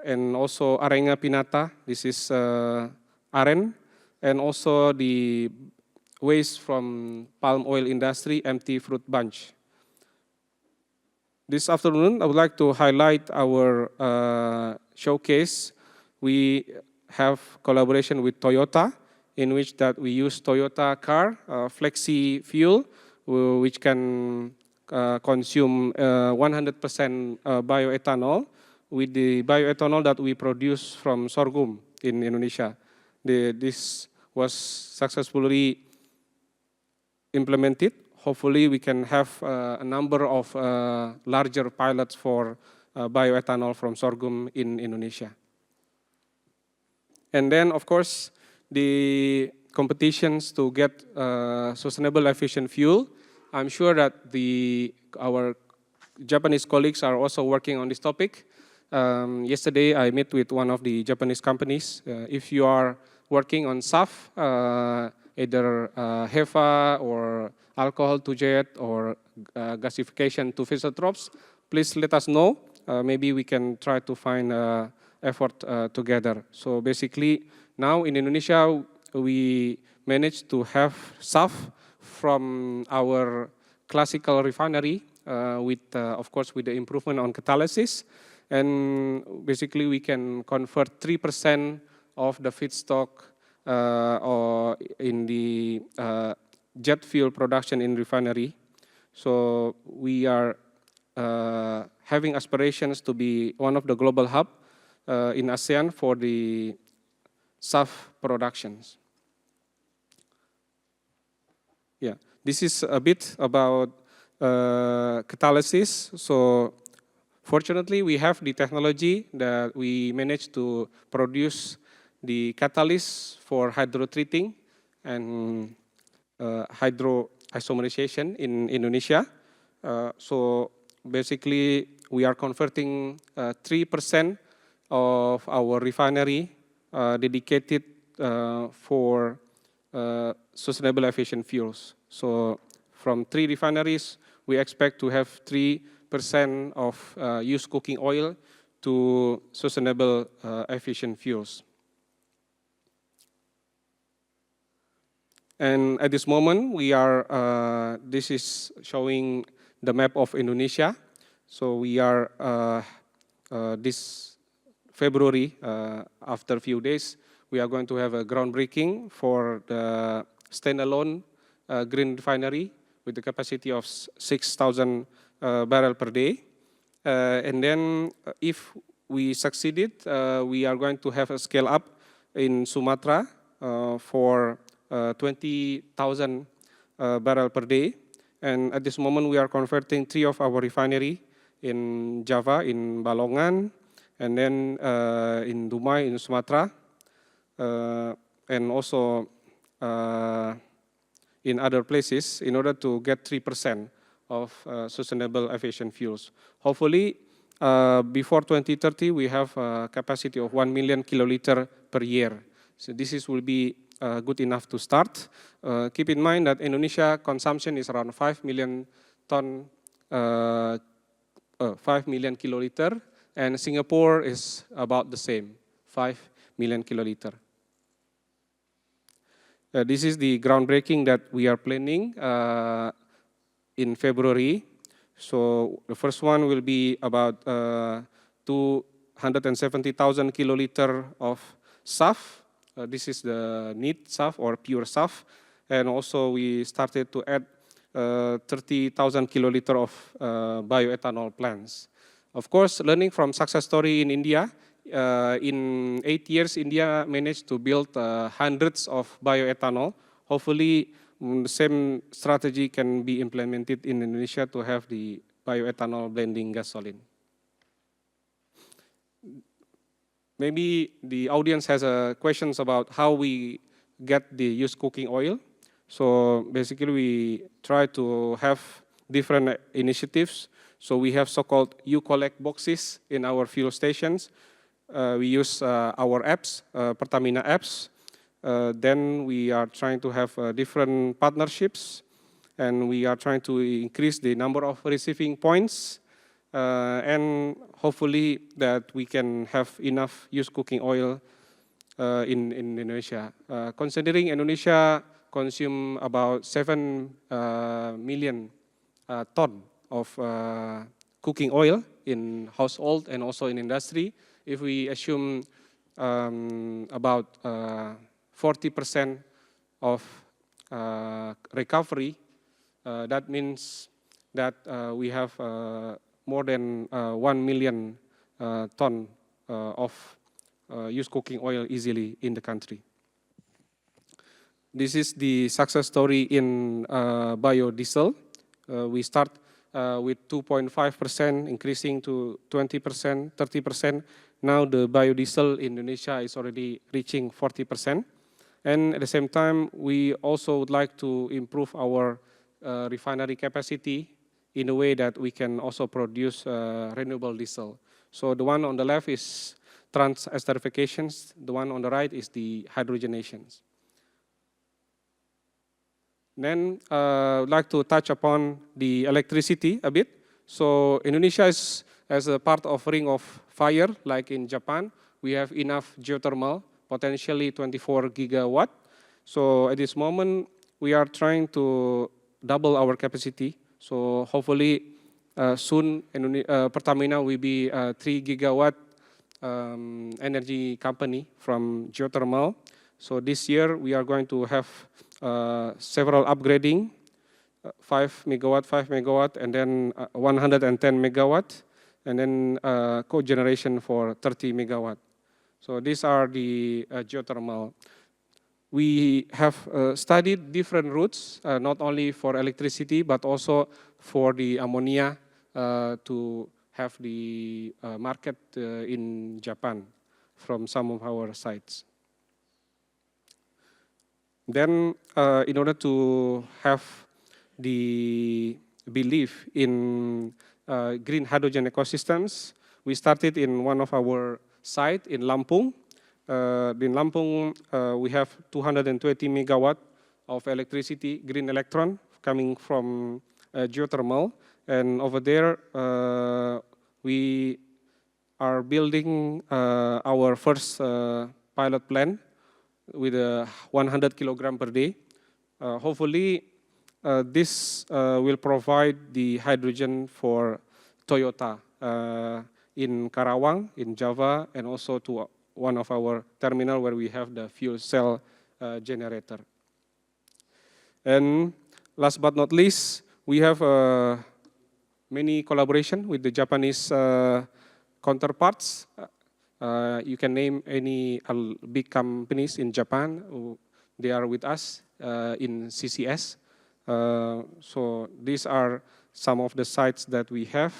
and also arenga pinnata, this is aren, and also the waste from palm oil industry, empty fruit bunch. This afternoon, I would like to highlight our showcase. We have collaboration with Toyota, in which that we use Toyota car, flexi fuel, which can consume 100% bioethanol with the bioethanol that we produce from sorghum in Indonesia. This was successfully implemented. Hopefully, we can have a number of larger pilots for bioethanol from sorghum in Indonesia. And then, of course, the competitions to get sustainable efficient fuel. I'm sure that our Japanese colleagues are also working on this topic. Yesterday, I met with one of the Japanese companies. If you are working on SAF, either HEFA or alcohol to jet or gasification to fisotropes, please let us know. Maybe we can try to find effort together. So basically, now in Indonesia, we managed to have SAF from our classical refinery with, of course, with the improvement on catalysis. And basically, we can convert 3% of the feedstock or in the jet fuel production in refinery. So we are having aspirations to be one of the global hub in ASEAN for the SAF productions. Yeah, this is a bit about catalysis. So fortunately, we have the technology that we managed to produce the catalyst for hydrotreating and hydroisomerization in Indonesia. So basically, we are converting 3% of our refinery dedicated for sustainable aviation fuels. So from 3 refineries, we expect to have 3% of used cooking oil to sustainable aviation fuels. And at this moment, we are, this is showing the map of Indonesia. So we are, this February, after a few days, we are going to have a groundbreaking for the standalone green refinery with the capacity of 6,000 barrels per day. And then if we succeeded, we are going to have a scale up in Sumatra for 20,000 barrels per day. And at this moment, we are converting 3 of our refinery in Java, in Balongan, and then in Dumai, in Sumatra, and also in other places in order to get 3% of sustainable aviation fuels. Hopefully, before 2030, we have a capacity of 1 million kiloliter per year. So this will be good enough to start. Keep in mind that Indonesia consumption is around 5 million ton, 5 million kiloliter, and Singapore is about the same, 5 million kiloliter. This is the groundbreaking that we are planning in February. So the first one will be about 270,000 kiloliter of SAF. This is the neat SAF or pure SAF. And also we started to add 30,000 kiloliter of bioethanol plants. Of course, learning from success story in India, in 8 years, India managed to build hundreds of bioethanol. Hopefully, the same strategy can be implemented in Indonesia to have the bioethanol blending gasoline. Maybe the audience has questions about how we get the used cooking oil. So basically, we try to have different initiatives. So we have so-called U-Collect boxes in our fuel stations. We use our apps, Pertamina apps. Then we are trying to have different partnerships, and we are trying to increase the number of receiving points, and hopefully that we can have enough used cooking oil in Indonesia. Considering Indonesia consume about 7 million ton of cooking oil in household and also in industry, if we assume about 40% of recovery, that means that we have more than 1 million ton of used cooking oil easily in the country. This is the success story in biodiesel. We start with 2.5%, increasing to 20%, 30%. Now the biodiesel in Indonesia is already reaching 40%. And at the same time, we also would like to improve our refinery capacity in a way that we can also produce renewable diesel. So the one on the left is trans-esterifications. The one on the right is the hydrogenations. Then I'd like to touch upon the electricity a bit. So Indonesia is as a part of Ring of Fire, like in Japan. We have enough geothermal, potentially 24 gigawatt. So at this moment, we are trying to double our capacity. So hopefully soon Pertamina will be a 3 gigawatt energy company from geothermal. So this year we are going to have several upgrading, 5 megawatt, and then 110 megawatt, and then cogeneration for 30 megawatt. So these are the geothermal. We have studied different routes, not only for electricity, but also for the ammonia to have the market in Japan from some of our sites. Then, in order to have the belief in green hydrogen ecosystems, we started in one of our sites in Lampung. In Lampung, we have 220 megawatt of electricity, green electron, coming from geothermal. And over there, we are building our first pilot plant with 100 kilogram per day. Hopefully, this will provide the hydrogen for Toyota in Karawang, in Java, and also to one of our terminal where we have the fuel cell generator. And last but not least, we have many collaboration with the Japanese counterparts. You can name any big companies in Japan. They are with us in CCS. So these are some of the sites that we have.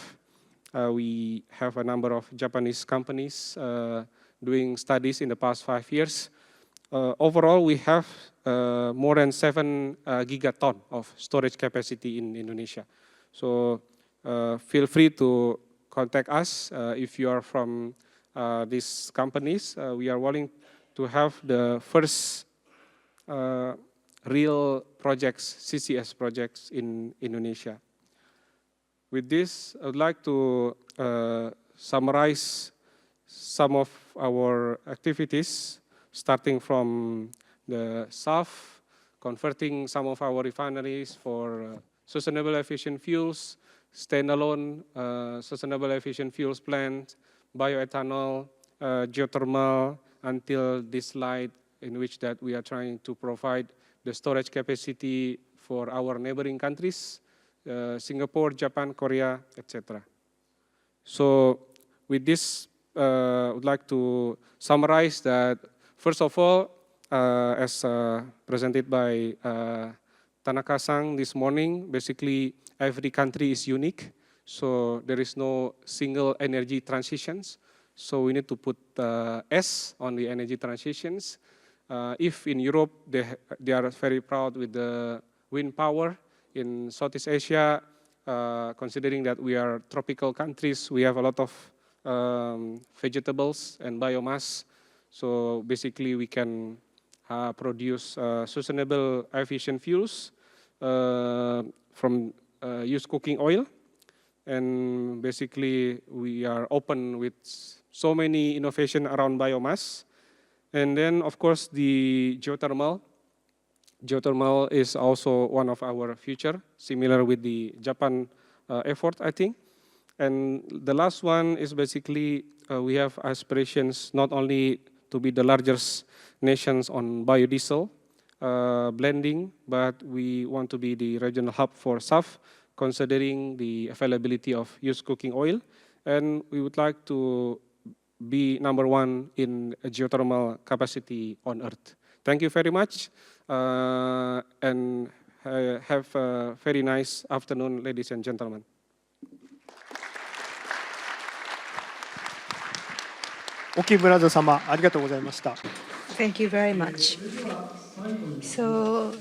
We have a number of Japanese companies doing studies in the past 5 years. Overall, we have more than 7 gigaton of storage capacity in Indonesia. So feel free to contact us if you are from these companies. We are willing to have the first real projects, CCS projects in Indonesia. With this, I would like to summarize some of our activities, starting from the SAF, converting some of our refineries for sustainable efficient fuels, standalone sustainable efficient fuels plant, bioethanol, geothermal, until this slide in which that we are trying to provide the storage capacity for our neighboring countries, Singapore, Japan, Korea, etc. So with this, I would like to summarize that, first of all, as presented by Tanaka-san this morning, basically every country is unique. So there is no single energy transitions. So we need to put S on the energy transitions. If in Europe, they are very proud with the wind power. In Southeast Asia, considering that we are tropical countries, we have a lot of vegetables and biomass. So basically we can produce sustainable efficient fuels from used cooking oil. And basically we are open with so many innovation around biomass. And then of course the geothermal. Geothermal is also one of our future, similar with the Japan effort, I think. And the last one is basically we have aspirations not only to be the largest nations on biodiesel blending, but we want to be the regional hub for SAF, considering the availability of used cooking oil. And we would like to be #1 in geothermal capacity on Earth. Thank you very much, and have a very nice afternoon, ladies and gentlemen. Oki Muraza様、ありがとうございました。Thank you very much. So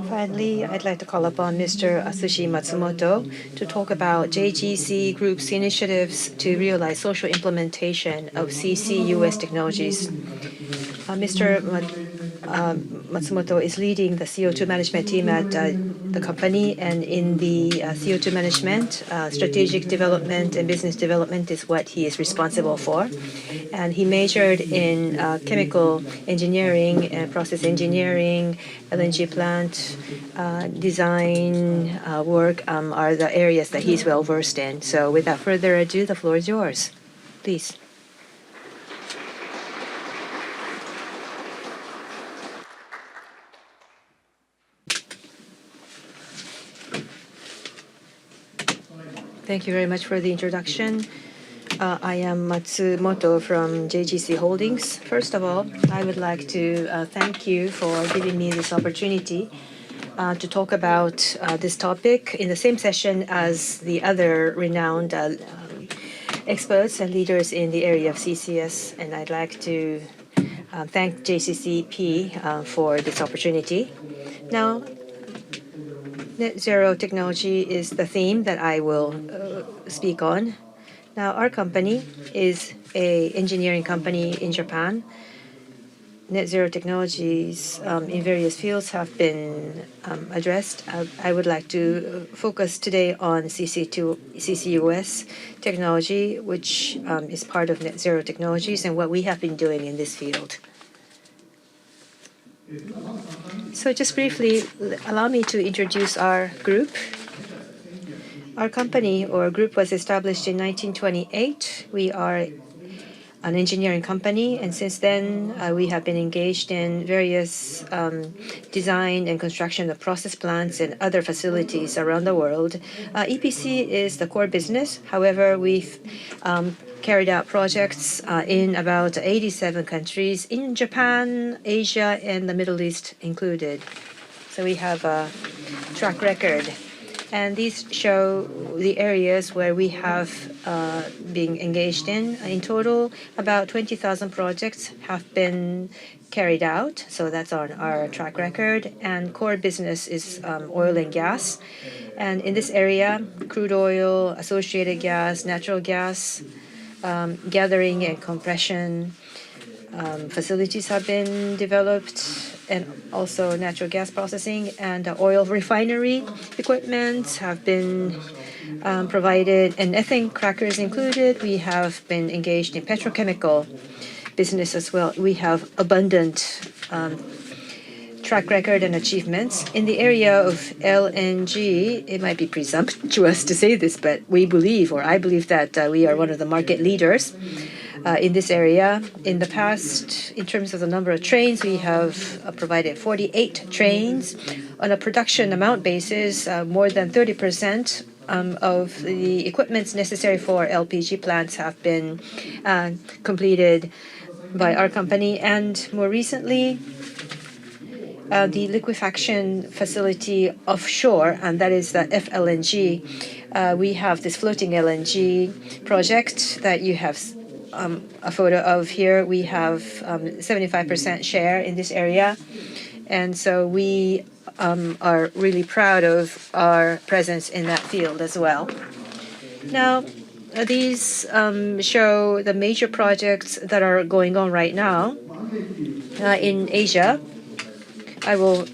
finally, I'd like to call upon Mr. Atsushi Matsumoto to talk about JGC Group's initiatives to realize social implementation of CCUS technologies. Mr. Matsumoto is leading the CO2 management team at the company, and in the CO2 management, strategic development and business development is what he is responsible for. And he majored in chemical engineering and process engineering, LNG plant design work are the areas that he's well versed in. So without further ado, the floor is yours. Please. Thank you very much for the introduction. I am Matsumoto from JGC Holdings. First of all, I would like to thank you for giving me this opportunity to talk about this topic in the same session as the other renowned experts and leaders in the area of CCS. And I'd like to thank JCCP for this opportunity. Now, net zero technology is the theme that I will speak on. Now, our company is an engineering company in Japan. Net zero technologies in various fields have been addressed. I would like to focus today on CCUS technology, which is part of net zero technologies, and what we have been doing in this field. So just briefly, allow me to introduce our group. Our company or group was established in 1928. We are an engineering company, and since then we have been engaged in various design and construction of process plants and other facilities around the world. EPC is the core business. However, we've carried out projects in about 87 countries in Japan, Asia, and the Middle East included. So we have a track record. And these show the areas where we have been engaged in. In total, about 20,000 projects have been carried out. So that's on our track record. And core business is oil and gas. And in this area, crude oil, associated gas, natural gas, gathering and compression facilities have been developed, and also natural gas processing and oil refinery equipment have been provided, and ethane crackers included. We have been engaged in petrochemical business as well. We have abundant track record and achievements. In the area of LNG, it might be presumptuous to say this, but we believe, or I believe, that we are one of the market leaders in this area. In the past, in terms of the number of trains, we have provided 48 trains. On a production amount basis, more than 30% of the equipments necessary for LPG plants have been completed by our company. And more recently, the liquefaction facility offshore, and that is the FLNG. We have this floating LNG project that you have a photo of here. We have 75% share in this area. And so we are really proud of our presence in that field as well. Now, these show the major projects that are going on right now in Asia. I will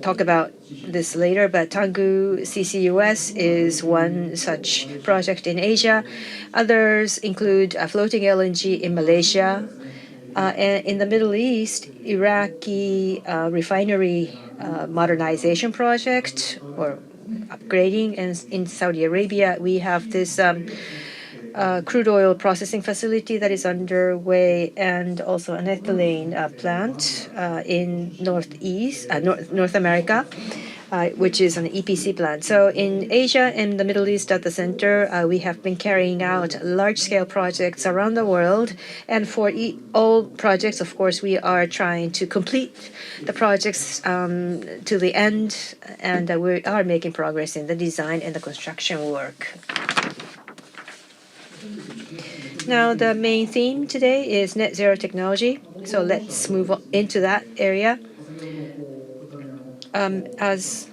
talk about this later, but Tangguh CCUS is one such project in Asia. Others include floating LNG in Malaysia. And in the Middle East, Iraqi refinery modernization project or upgrading. And in Saudi Arabia, we have this crude oil processing facility that is underway, and also an ethylene plant in North America, which is an EPC plant. So in Asia and the Middle East at the center, we have been carrying out large-scale projects around the world. And for all projects, of course, we are trying to complete the projects to the end, and we are making progress in the design and the construction work. Now, the main theme today is net zero technology. So let's move into that area. As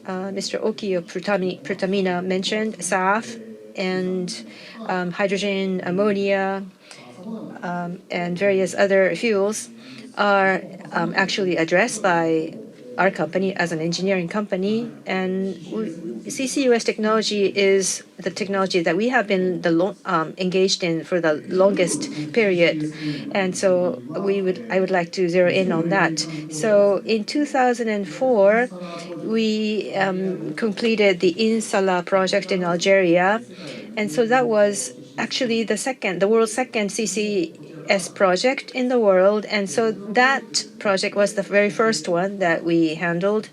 Mr. Oki of Pertamina mentioned, SAF and hydrogen, ammonia, and various other fuels are actually addressed by our company as an engineering company. And CCUS technology is the technology that we have been engaged in for the longest period. And so I would like to zero in on that. So in 2004, we completed the Insala project in Algeria. And so that was actually the world's second CCS project in the world. And so that project was the very first one that we handled.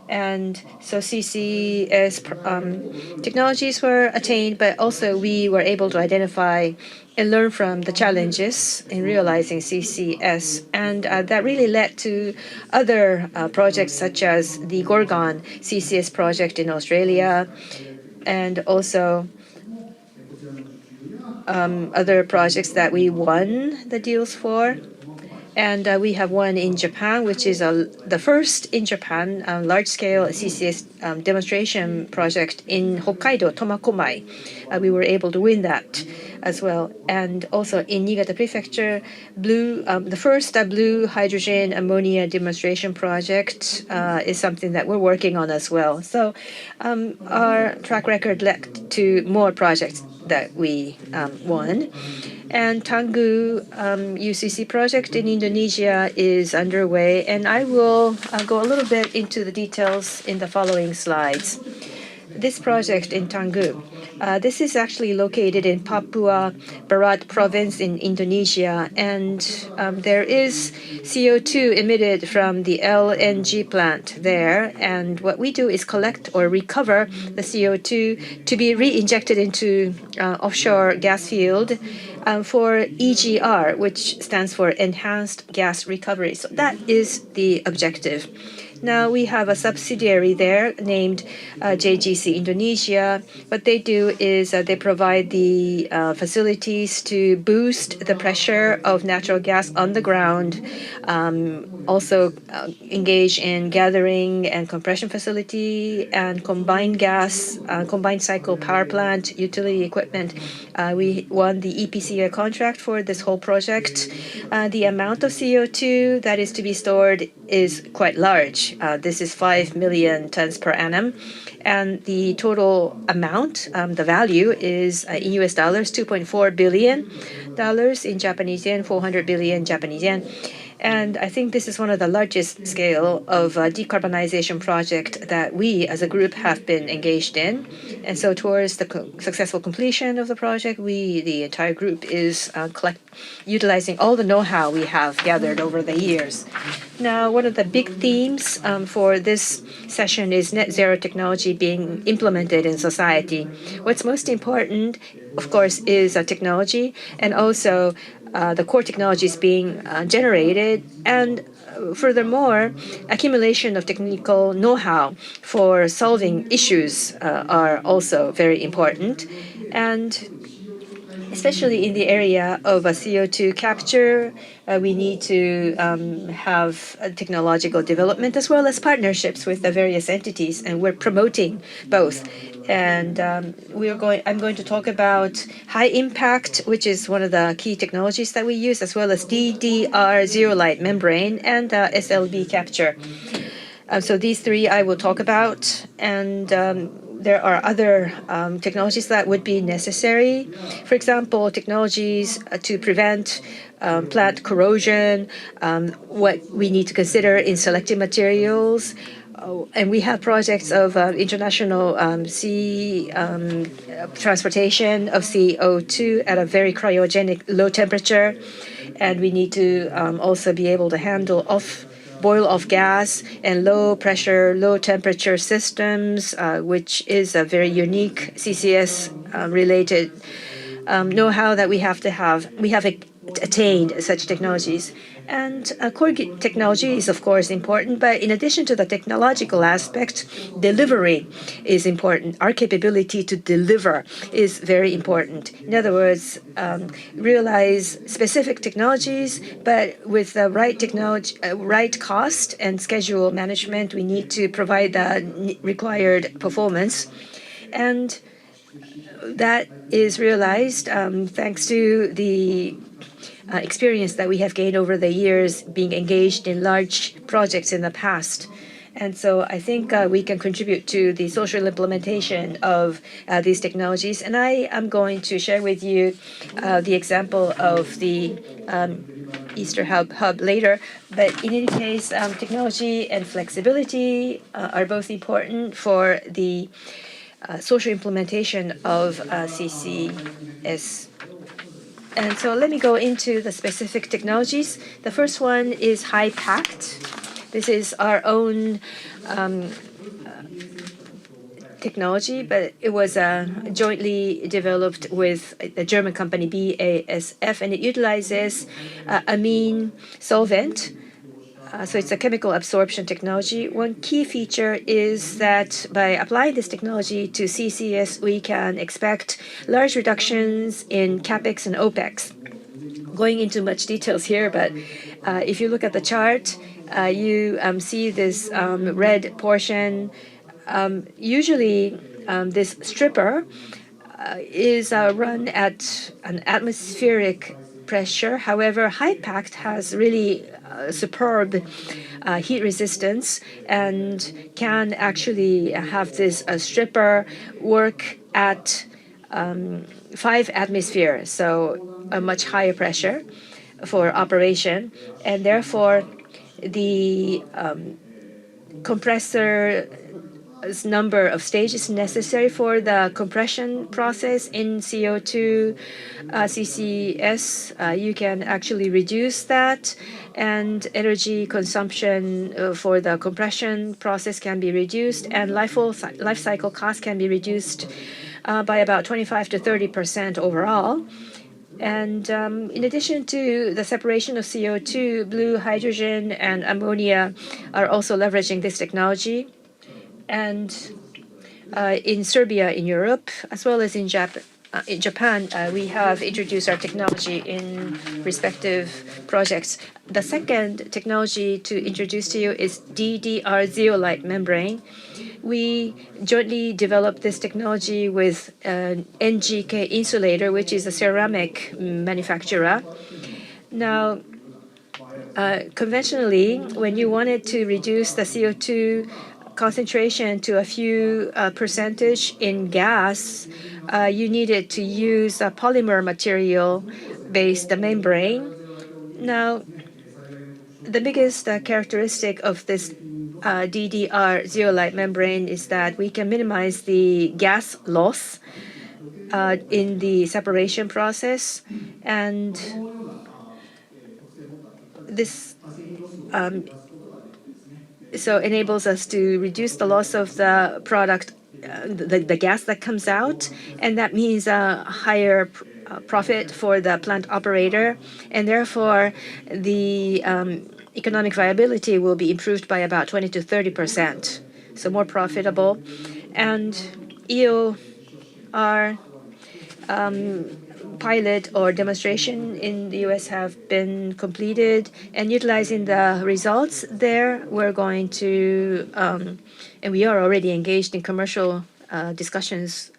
And so CCS technologies were attained, but also we were able to identify and learn from the challenges in realizing CCS. And that really led to other projects such as the Gorgon CCS project in Australia, and also other projects that we won the deals for. And we have one in Japan, which is the first in Japan large-scale CCS demonstration project in Hokkaido, Tomakomai. We were able to win that as well. And also in Niigata Prefecture, the first blue hydrogen ammonia demonstration project is something that we're working on as well. So our track record led to more projects that we won. And Tangguh UCC project in Indonesia is underway, and I will go a little bit into the details in the following slides. This project in Tangguh, this is actually located in Papua Barat province in Indonesia, and there is CO2 emitted from the LNG plant there. And what we do is collect or recover the CO2 to be re-injected into offshore gas field for EGR, which stands for Enhanced Gas Recovery. So that is the objective. Now we have a subsidiary there named JGC Indonesia. What they do is they provide the facilities to boost the pressure of natural gas on the ground, also engage in gathering and compression facility and combined cycle power plant, utility equipment. We won the EPCI contract for this whole project. The amount of CO2 that is to be stored is quite large. This is 5 million tons per annum. And the total amount, the value is in US dollars, $2.4 billion, in Japanese yen, 400 billion Japanese yen. And I think this is one of the largest scale of decarbonization project that we as a group have been engaged in. And so towards the successful completion of the project, the entire group is utilizing all the know-how we have gathered over the years. Now, one of the big themes for this session is net zero technology being implemented in society. What's most important, of course, is technology, and also the core technologies being generated, and furthermore, accumulation of technical know-how for solving issues are also very important. And especially in the area of CO2 capture, we need to have technological development as well as partnerships with the various entities, and we're promoting both. And I'm going to talk about high impact, which is one of the key technologies that we use, as well as DDR zero light membrane and SLB capture. So these three I will talk about, and there are other technologies that would be necessary. For example, technologies to prevent plant corrosion, what we need to consider in selecting materials. And we have projects of international sea transportation of CO2 at a very cryogenic low temperature. And we need to also be able to handle boil-off gas and low pressure, low temperature systems, which is a very unique CCS related know-how that we have to have. We have attained such technologies. And core technology is, of course, important, but in addition to the technological aspect, delivery is important. Our capability to deliver is very important. In other words, realize specific technologies, but with the right technology, right cost and schedule management, we need to provide the required performance. And that is realized thanks to the experience that we have gained over the years being engaged in large projects in the past. And so I think we can contribute to the social implementation of these technologies. And I am going to share with you the example of the Easter Hub later. But in any case, technology and flexibility are both important for the social implementation of CCS. And so let me go into the specific technologies. The first one is high pact. This is our own technology, but it was jointly developed with the German company BASF, and it utilizes amine solvent. So it's a chemical absorption technology. One key feature is that by applying this technology to CCS, we can expect large reductions in CapEx and OpEx. Going into much details here, but if you look at the chart, you see this red portion. Usually, this stripper is run at an atmospheric pressure. However, high pact has really superb heat resistance and can actually have this stripper work at 5 atmospheres, so a much higher pressure for operation, and therefore the compressor number of stages necessary for the compression process in CO2 CCS, you can actually reduce that, and energy consumption for the compression process can be reduced, and life cycle cost can be reduced by about 25 to 30% overall. And in addition to the separation of CO2, blue hydrogen and ammonia are also leveraging this technology. And in Serbia, in Europe, as well as in Japan, we have introduced our technology in respective projects. The second technology to introduce to you is DDR zeolite membrane. We jointly developed this technology with NGK Insulator, which is a ceramic manufacturer. Now, conventionally, when you wanted to reduce the CO2 concentration to a few percentage in gas, you needed to use a polymer material-based membrane. Now, the biggest characteristic of this DDR zeolite membrane is that we can minimize the gas loss in the separation process, and this so enables us to reduce the loss of the product, the gas that comes out, and that means a higher profit for the plant operator, and therefore the economic viability will be improved by about 20 to 30%, so more profitable. And EOR pilot or demonstration in the US have been completed, and utilizing the results there, we're going to, and we are already engaged in commercial discussions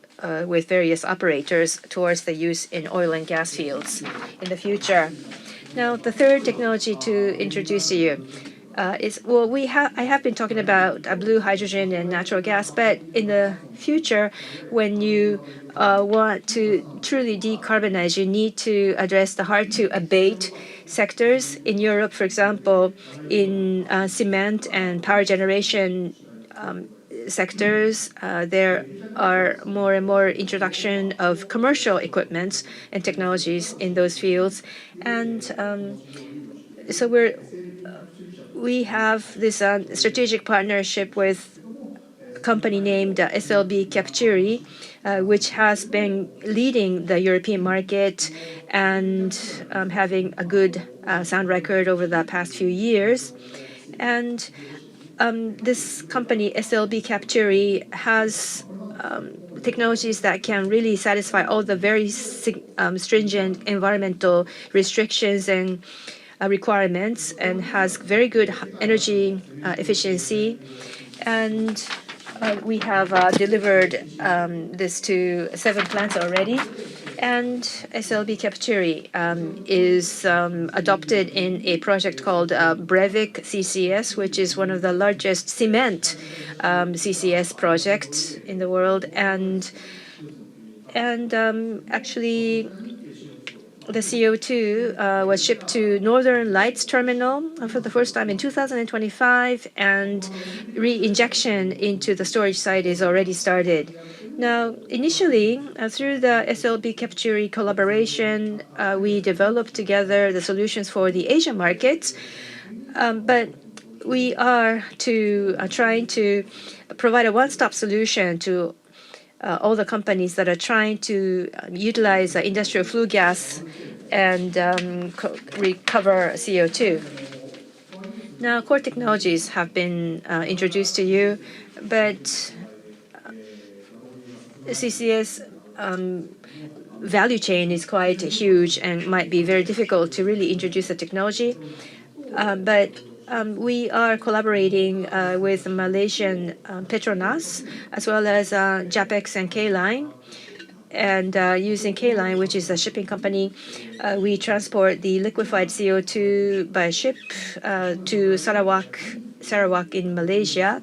with various operators towards the use in oil and gas fields in the future. Now, the third technology to introduce to you is, well, I have been talking about blue hydrogen and natural gas, but in the future, when you want to truly decarbonize, you need to address the hard-to-abate sectors. In Europe, for example, in cement and power generation sectors, there are more and more introduction of commercial equipment and technologies in those fields. And so we have this strategic partnership with a company named SLB Capturi, which has been leading the European market and having a good sound record over the past few years. And this company, SLB Capturi, has technologies that can really satisfy all the very stringent environmental restrictions and requirements, and has very good energy efficiency. And We have delivered this to 7 plants already. And SLB Capturi is adopted in a project called Brevik CCS, which is one of the largest cement CCS projects in the world. And actually, the CO2 was shipped to Northern Lights Terminal for the first time in 2025, and re-injection into the storage site is already started. Now, initially, through the SLB Capturi collaboration, we developed together the solutions for the Asian markets, but we are trying to provide a one-stop solution to all the companies that are trying to utilize industrial flue gas and recover CO2. Now, core technologies have been introduced to you, but CCS value chain is quite huge and might be very difficult to really introduce the technology. But we are collaborating with Malaysian Petronas, as well as JAPEX and K-Line. And using K-Line, which is a shipping company, we transport the liquefied CO2 by ship to Sarawak in Malaysia,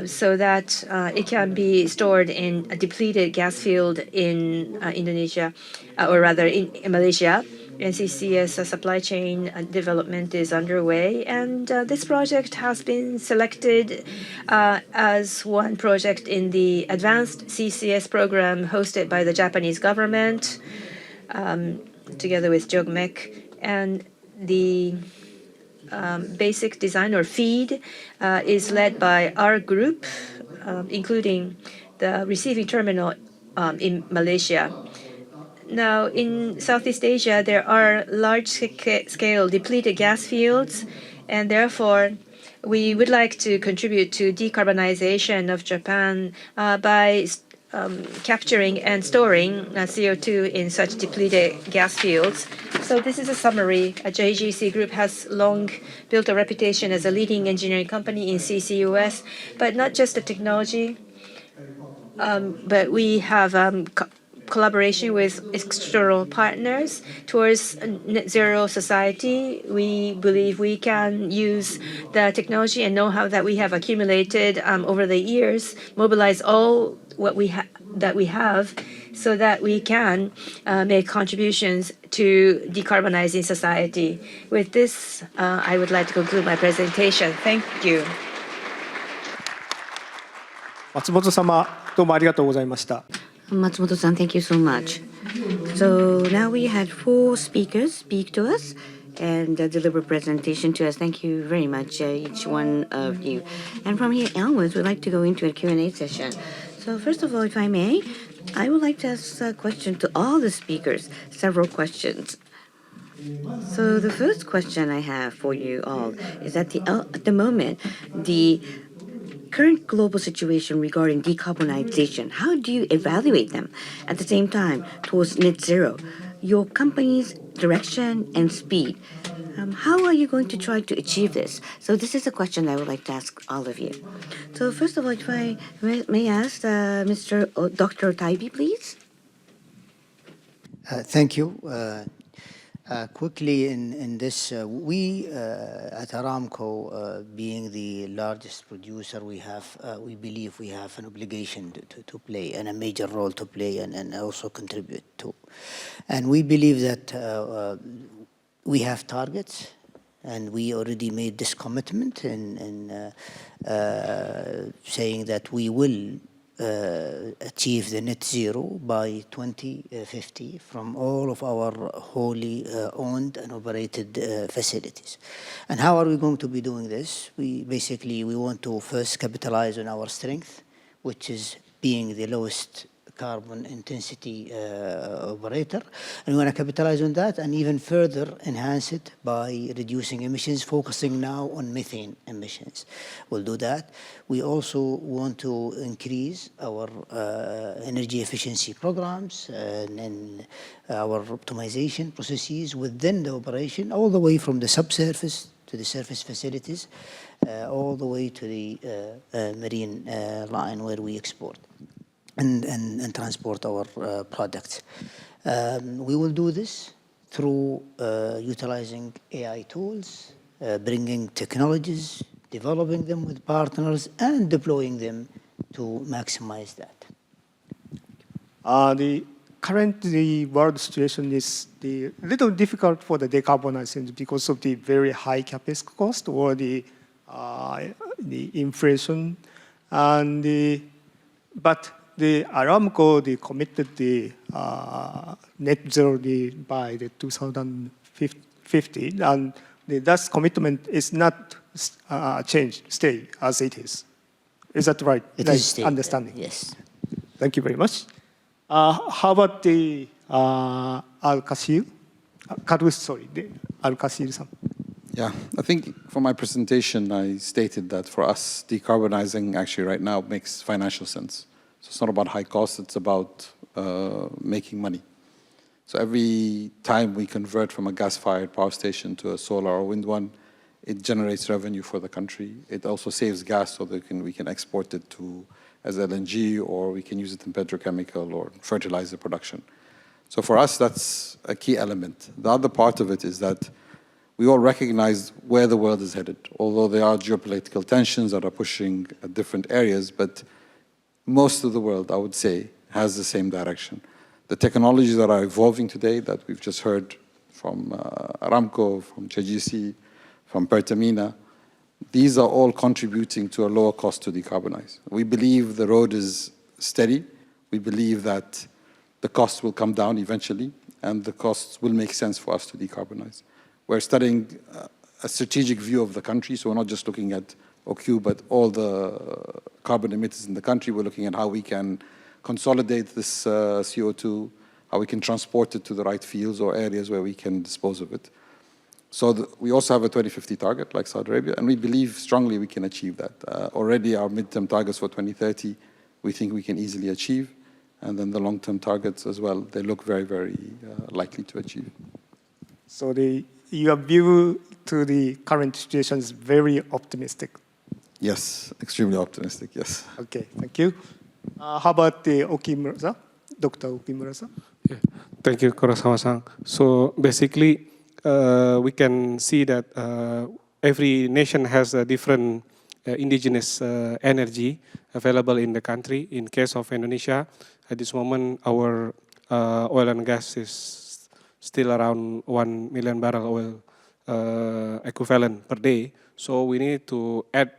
so that it can be stored in a depleted gas field in Indonesia, or rather in Malaysia. And CCS supply chain development is underway, and this project has been selected as one project in the advanced CCS program hosted by the Japanese government, together with JOGMEC. And the basic design or feed is led by our group, including the receiving terminal in Malaysia. Now, in Southeast Asia, there are large-scale depleted gas fields, and therefore, we would like to contribute to decarbonization of Japan by capturing and storing CO2 in such depleted gas fields. So this is a summary. JGC Group has long built a reputation as a leading engineering company in CCUS, but not just the technology, but we have collaboration with external partners towards net zero society. We believe we can use the technology and know-how that we have accumulated over the years, mobilize all what we have, so that we can make contributions to decarbonizing society. With this, I would like to conclude my presentation. Thank you. 松本様、どうもありがとうございました。 Matsumoto-san, thank you so much. So now we had 4 speakers speak to us and deliver a presentation to us. Thank you very much, each one of you. And from here onwards, we'd like to go into a Q&A session. So first of all, if I may, I would like to ask a question to all the speakers, several questions. So the first question I have for you all is that at the moment, the current global situation regarding decarbonization, how do you evaluate them? At the same time, towards net zero, your company's direction and speed, how are you going to try to achieve this? So this is a question I would like to ask all of you. So first of all, if I may ask Mr. Dr. Otaibi, please. Thank you. Quickly in this, we at Aramco, being the largest producer, we believe we have an obligation to play and a major role to play and also contribute to. And we believe that we have targets, and we already made this commitment in saying that we will achieve the net zero by 2050 from all of our wholly owned and operated facilities. And how are we going to be doing this? We want to first capitalize on our strength, which is being the lowest carbon intensity operator. And we want to capitalize on that and even further enhance it by reducing emissions, focusing now on methane emissions. We'll do that. We also want to increase our energy efficiency programs and our optimization processes within the operation, all the way from the subsurface to the surface facilities, all the way to the marine line where we export and transport our products. We will do this through utilizing AI tools, bringing technologies, developing them with partners, and deploying them to maximize that. The current world situation is a little difficult for the decarbonization because of the very high CapEx cost or the inflation, and but the Aramco committed the net zero by the 2050, and that commitment is not changed, stay as it is. Is that right? It is staying. Understanding. Yes. Thank you very much. How about the Al-Kharusi? Al-Kharusi-san. Yeah, I think for my presentation, I stated that for us, decarbonizing actually right now makes financial sense. So it's not about high costs, it's about making money. So every time we convert from a gas-fired power station to a solar or wind one, it generates revenue for the country. It also saves gas so that we can export it as LNG, or we can use it in petrochemical or fertilizer production. So for us, that's a key element. The other part of it is that we all recognize where the world is headed, although there are geopolitical tensions that are pushing at different areas, but most of the world, I would say, has the same direction. The technologies that are evolving today that we've just heard from Aramco, from JGC, from Pertamina, these are all contributing to a lower cost to decarbonize. We believe the road is steady. We believe that the costs will come down eventually, and the costs will make sense for us to decarbonize. We're studying a strategic view of the country, so we're not just looking at OQ, but all the carbon emitters in the country. We're looking at how we can consolidate this CO2, how we can transport it to the right fields or areas where we can dispose of it. So we also have a 2050 target, like Saudi Arabia, and we believe strongly we can achieve that. Already our midterm targets for 2030, we think we can easily achieve, and then the long-term targets as well, they look very, very likely to achieve. So your view to the current situation is very optimistic. Yes, extremely optimistic, yes. Okay, thank you. How about the Oki Muraza, Dr. Oki Muraza? Yeah. Thank you, Kurosawa-san. So basically, we can see that every nation has a different indigenous energy available in the country. In case of Indonesia, at this moment, our oil and gas is still around 1 million barrel oil equivalent per day. So we need to add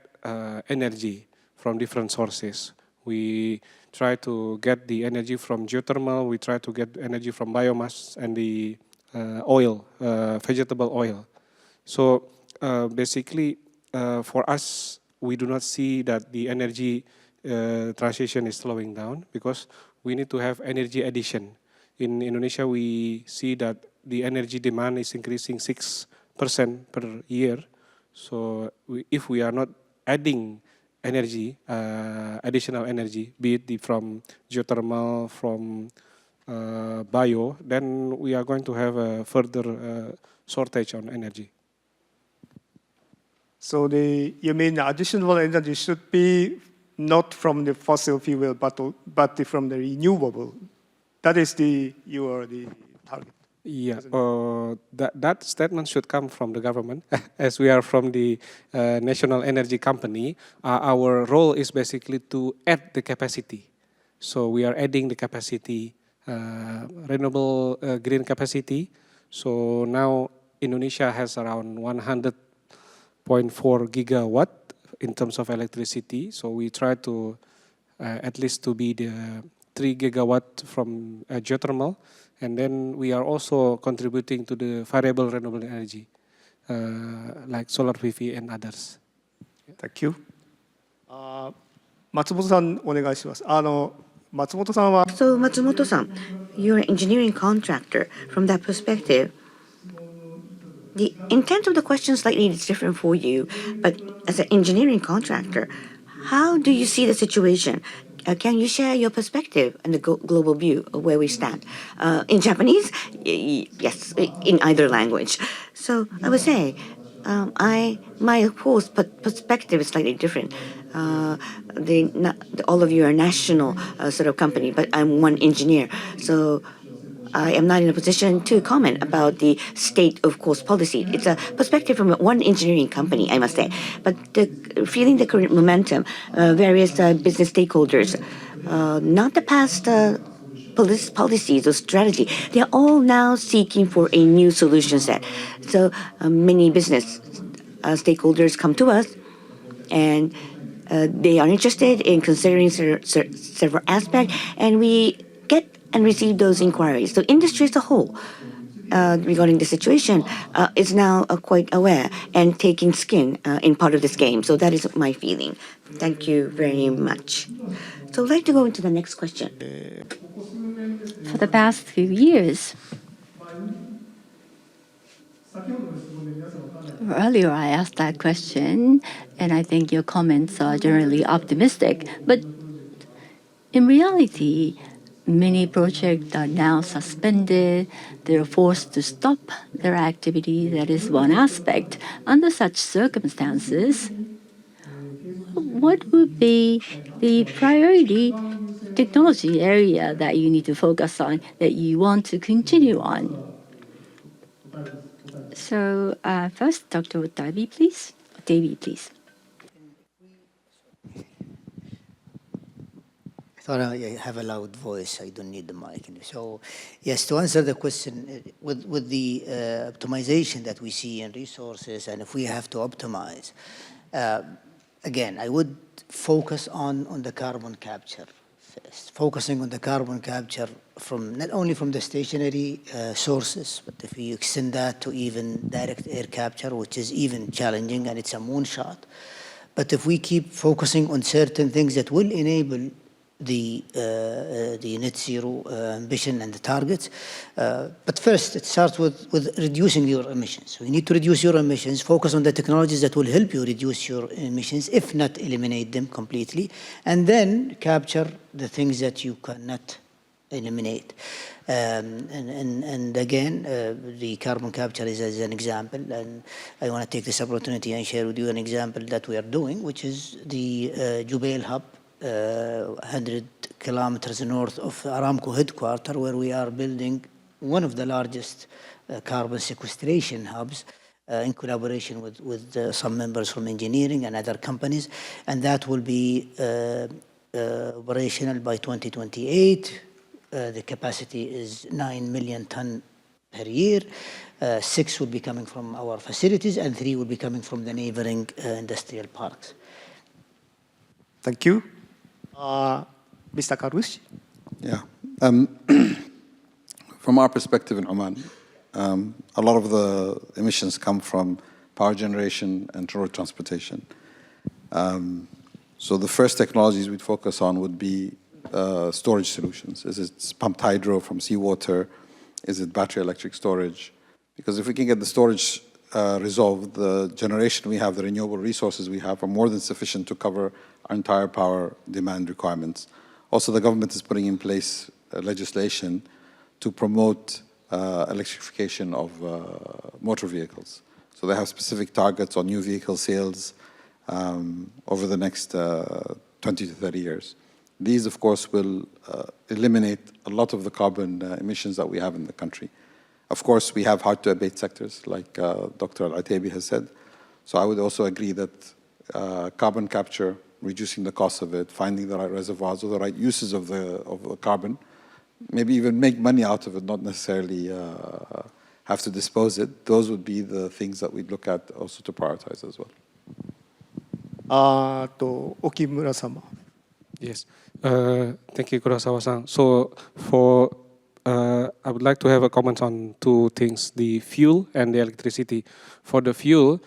energy from different sources. We try to get the energy from geothermal, we try to get energy from biomass and the oil, vegetable oil. So basically, for us, we do not see that the energy transition is slowing down because we need to have energy addition. In Indonesia, we see that the energy demand is increasing 6% per year. So if we are not adding energy, additional energy, be it from geothermal, from bio, then we are going to have a further shortage on energy. So you mean additional energy should be not from the fossil fuel, but from the renewable. That is your target. Yeah, that statement should come from the government. As we are from the National Energy Company, our role is basically to add the capacity. So we are adding the capacity, renewable green capacity. So now Indonesia has around 100.4 gigawatt in terms of electricity. So we try to at least to be the 3 gigawatt from geothermal. And then we are also contributing to the variable renewable energy, like solar PV and others. Thank you. Matsumoto-san, お願いします。Matsumoto-san は So Matsumoto-san, you're an engineering contractor. From that perspective, the intent of the question slightly is different for you, but as an engineering contractor, how do you see the situation? Can you share your perspective and the global view of where we stand? In Japanese? Yes, in either language. So I would say, my of course perspective is slightly different. All of you are national sort of company, but I'm one engineer, so I am not in a position to comment about the state of course policy. It's a perspective from one engineering company, I must say. But feeling the current momentum, various business stakeholders, not the past policies or strategy, they are all now seeking for a new solution set. So many business stakeholders come to us, and they are interested in considering several aspects, and we get and receive those inquiries. So industry as a whole, regarding the situation, is now quite aware and taking skin in part of this game. So that is my feeling. Thank you very much. So I'd like to go into the next question. For the past few years, earlier I asked that question, and I think your comments are generally optimistic. But in reality, many projects are now suspended. They're forced to stop their activity. That is one aspect. Under such circumstances, what would be the priority technology area that you need to focus on, that you want to continue on? So first, Dr. Otaibi, please. Otaibi, please. I thought I have a loud voice. I don't need the mic. So, yes, to answer the question, with the optimization that we see in resources, and if we have to optimize, again, I would focus on the carbon capture first, focusing on the carbon capture from not only from the stationary sources, but if you extend that to even direct air capture, which is even challenging, and it's a moonshot. But if we keep focusing on certain things that will enable the net zero ambition and the targets. But first, it starts with reducing your emissions. So you need to reduce your emissions, focus on the technologies that will help you reduce your emissions, if not eliminate them completely, and then capture the things that you cannot eliminate. And again, the carbon capture is as an example, and I want to take this opportunity and share with you an example that we are doing, which is the Jubail Hub, 100 kilometers north of Aramco headquarters, where we are building one of the largest carbon sequestration hubs in collaboration with some members from engineering and other companies. And that will be operational by 2028. The capacity is 9 million ton per year. 6 will be coming from our facilities, and 3 will be coming from the neighboring industrial parks. Thank you. Mr. Kharusi? Yeah. From our perspective in Oman, a lot of the emissions come from power generation and road transportation. So the first technologies we'd focus on would be storage solutions. Is it pumped hydro from seawater? Is it battery electric storage? Because if we can get the storage resolved, the generation we have, the renewable resources we have, are more than sufficient to cover our entire power demand requirements. Also, the government is putting in place legislation to promote electrification of motor vehicles. So they have specific targets on new vehicle sales over the next 20 to 30 years. These, of course, will eliminate a lot of the carbon emissions that we have in the country. Of course, we have hard-to-abate sectors, like Dr. Al-Otaibi has said. So I would also agree that carbon capture, reducing the cost of it, finding the right reservoirs or the right uses of the carbon, maybe even make money out of it, not necessarily have to dispose it. Those would be the things that we'd look at also to prioritize as well. Oki Muraza. Yes. Thank you, Kurosawa-san. So I would like to have a comment on two things, the fuel and the electricity. For the fuel,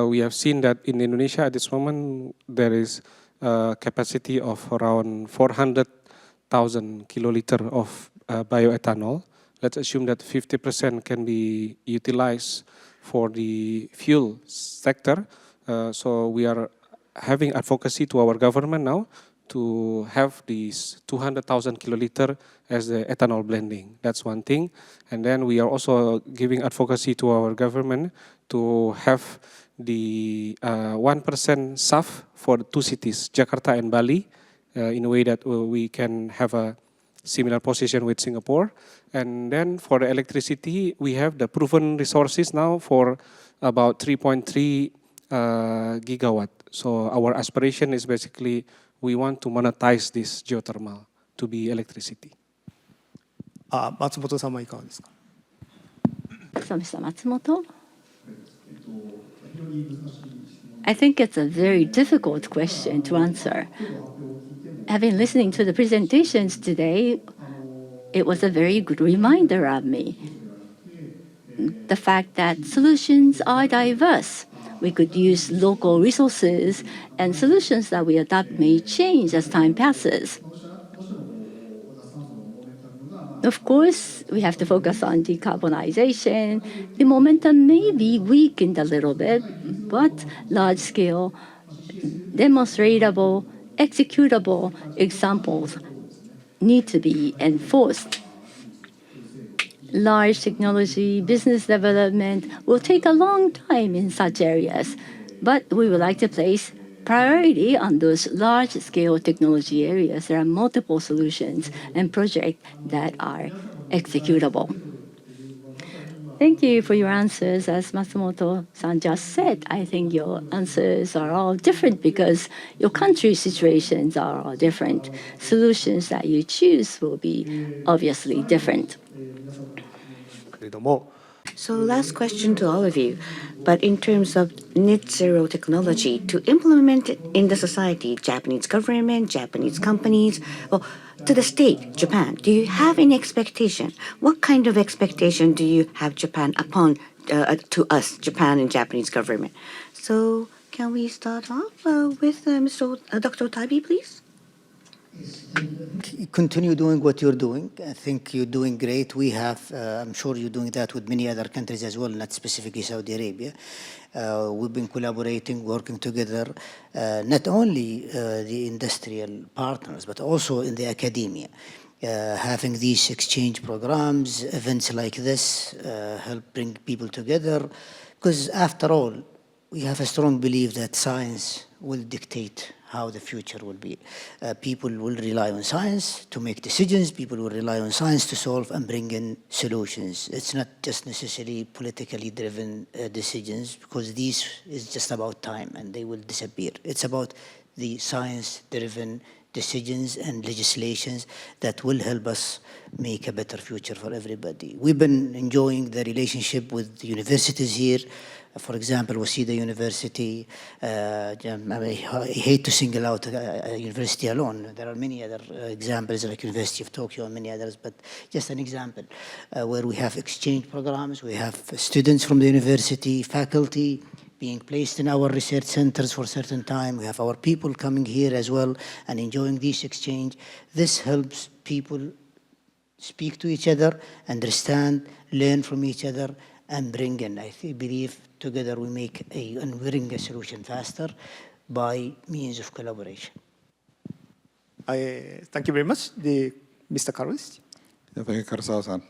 we have seen that in Indonesia at this moment, there is a capacity of around 400,000 kiloliter of bioethanol. Let's assume that 50% can be utilized for the fuel sector. So we are having advocacy to our government now to have these 200,000 kiloliter as the ethanol blending. That's one thing. And then we are also giving advocacy to our government to have the 1% SAF for 2 cities, Jakarta and Bali, in a way that we can have a similar position with Singapore. And then for the electricity, we have the proven resources now for about 3.3 gigawatt. So our aspiration is basically we want to monetize this geothermal to be electricity. Matsumoto-san はいかがですか? So, Mr. Matsumoto? I think it's a very difficult question to answer. Having listening to the presentations today, it was a very good reminder of me. The fact that solutions are diverse. We could use local resources, and solutions that we adopt may change as time passes. Of course, we have to focus on decarbonization. The momentum may be weakened a little bit, but large-scale, demonstratable, executable examples need to be enforced. Large technology, business development will take a long time in such areas, but we would like to place priority on those large-scale technology areas. There are multiple solutions and projects that are executable. Thank you for your answers. As Matsumoto-san just said, I think your answers are all different because your country's situations are all different. Solutions that you choose will be obviously different. So last question to all of you, but in terms of net zero technology, to implement it in the society, Japanese government, Japanese companies, well, to the state, Japan, do you have any expectation? What kind of expectation do you have Japan upon, to us, Japan and Japanese government? So can we start off with Dr. Otaibi, please? Continue doing what you're doing. I think you're doing great. We have, I'm sure you're doing that with many other countries as well, not specifically Saudi Arabia. We've been collaborating, working together, not only the industrial partners, but also in the academia. Having these exchange programs, events like this, help bring people together. Because after all, we have a strong belief that science will dictate how the future will be. People will rely on science to make decisions. People will rely on science to solve and bring in solutions. It's not just necessarily politically driven decisions, because these is just about time and they will disappear. It's about the science-driven decisions and legislations that will help us make a better future for everybody. We've been enjoying the relationship with the universities here. For example, Waseda University, I hate to single out a university alone. There are many other examples like University of Tokyo and many others, but just an example where we have exchange programs, we have students from the university, faculty being placed in our research centers for a certain time. We have our people coming here as well and enjoying this exchange. This helps people speak to each other, understand, learn from each other, and bring in, I believe, together we make and bring a solution faster by means of collaboration. Thank you very much. Mr. Kharusi. Thank you, Karasawa-san.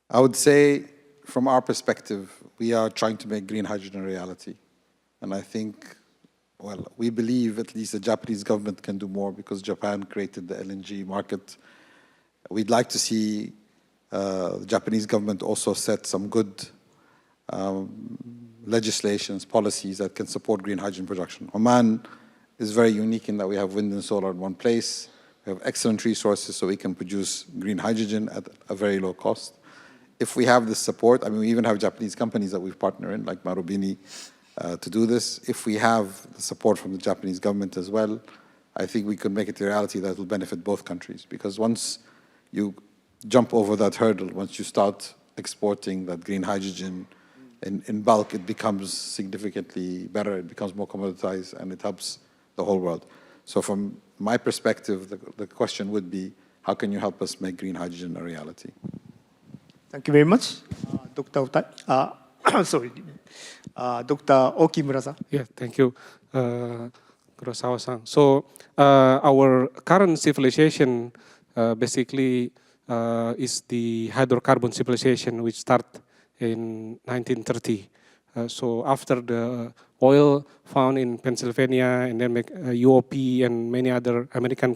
I would say, from our perspective, we are trying to make green hydrogen a reality. And I think, well, we believe at least the Japanese government can do more because Japan created the LNG market. We'd like to see the Japanese government also set some good legislations, policies that can support green hydrogen production. Oman is very unique in that we have wind and solar in one place. We have excellent resources so we can produce green hydrogen at a very low cost. If we have this support, I mean, we even have Japanese companies that we've partnered in, like Marubeni, to do this. If we have the support from the Japanese government as well, I think we could make it a reality that will benefit both countries. Because once you jump over that hurdle, once you start exporting that green hydrogen in bulk, it becomes significantly better, it becomes more commoditized, and it helps the whole world. So from my perspective, the question would be, how can you help us make green hydrogen a reality? Thank you very much. Dr. Oki Muraza. Yeah, thank you. Kurosawa-san. So our current civilization basically is the hydrocarbon civilization, which started in 1930. So after the oil found in Pennsylvania, and then UOP and many other American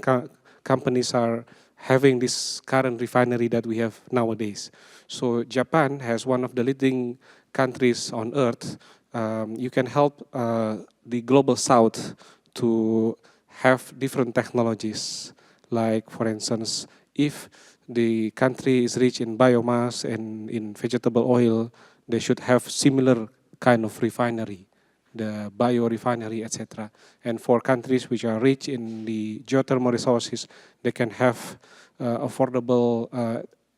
companies are having this current refinery that we have nowadays. So Japan has one of the leading countries on earth. You can help the global south to have different technologies. Like, for instance, if the country is rich in biomass and in vegetable oil, they should have similar kind of refinery, the biorefinery, etc. And for countries which are rich in the geothermal resources, they can have affordable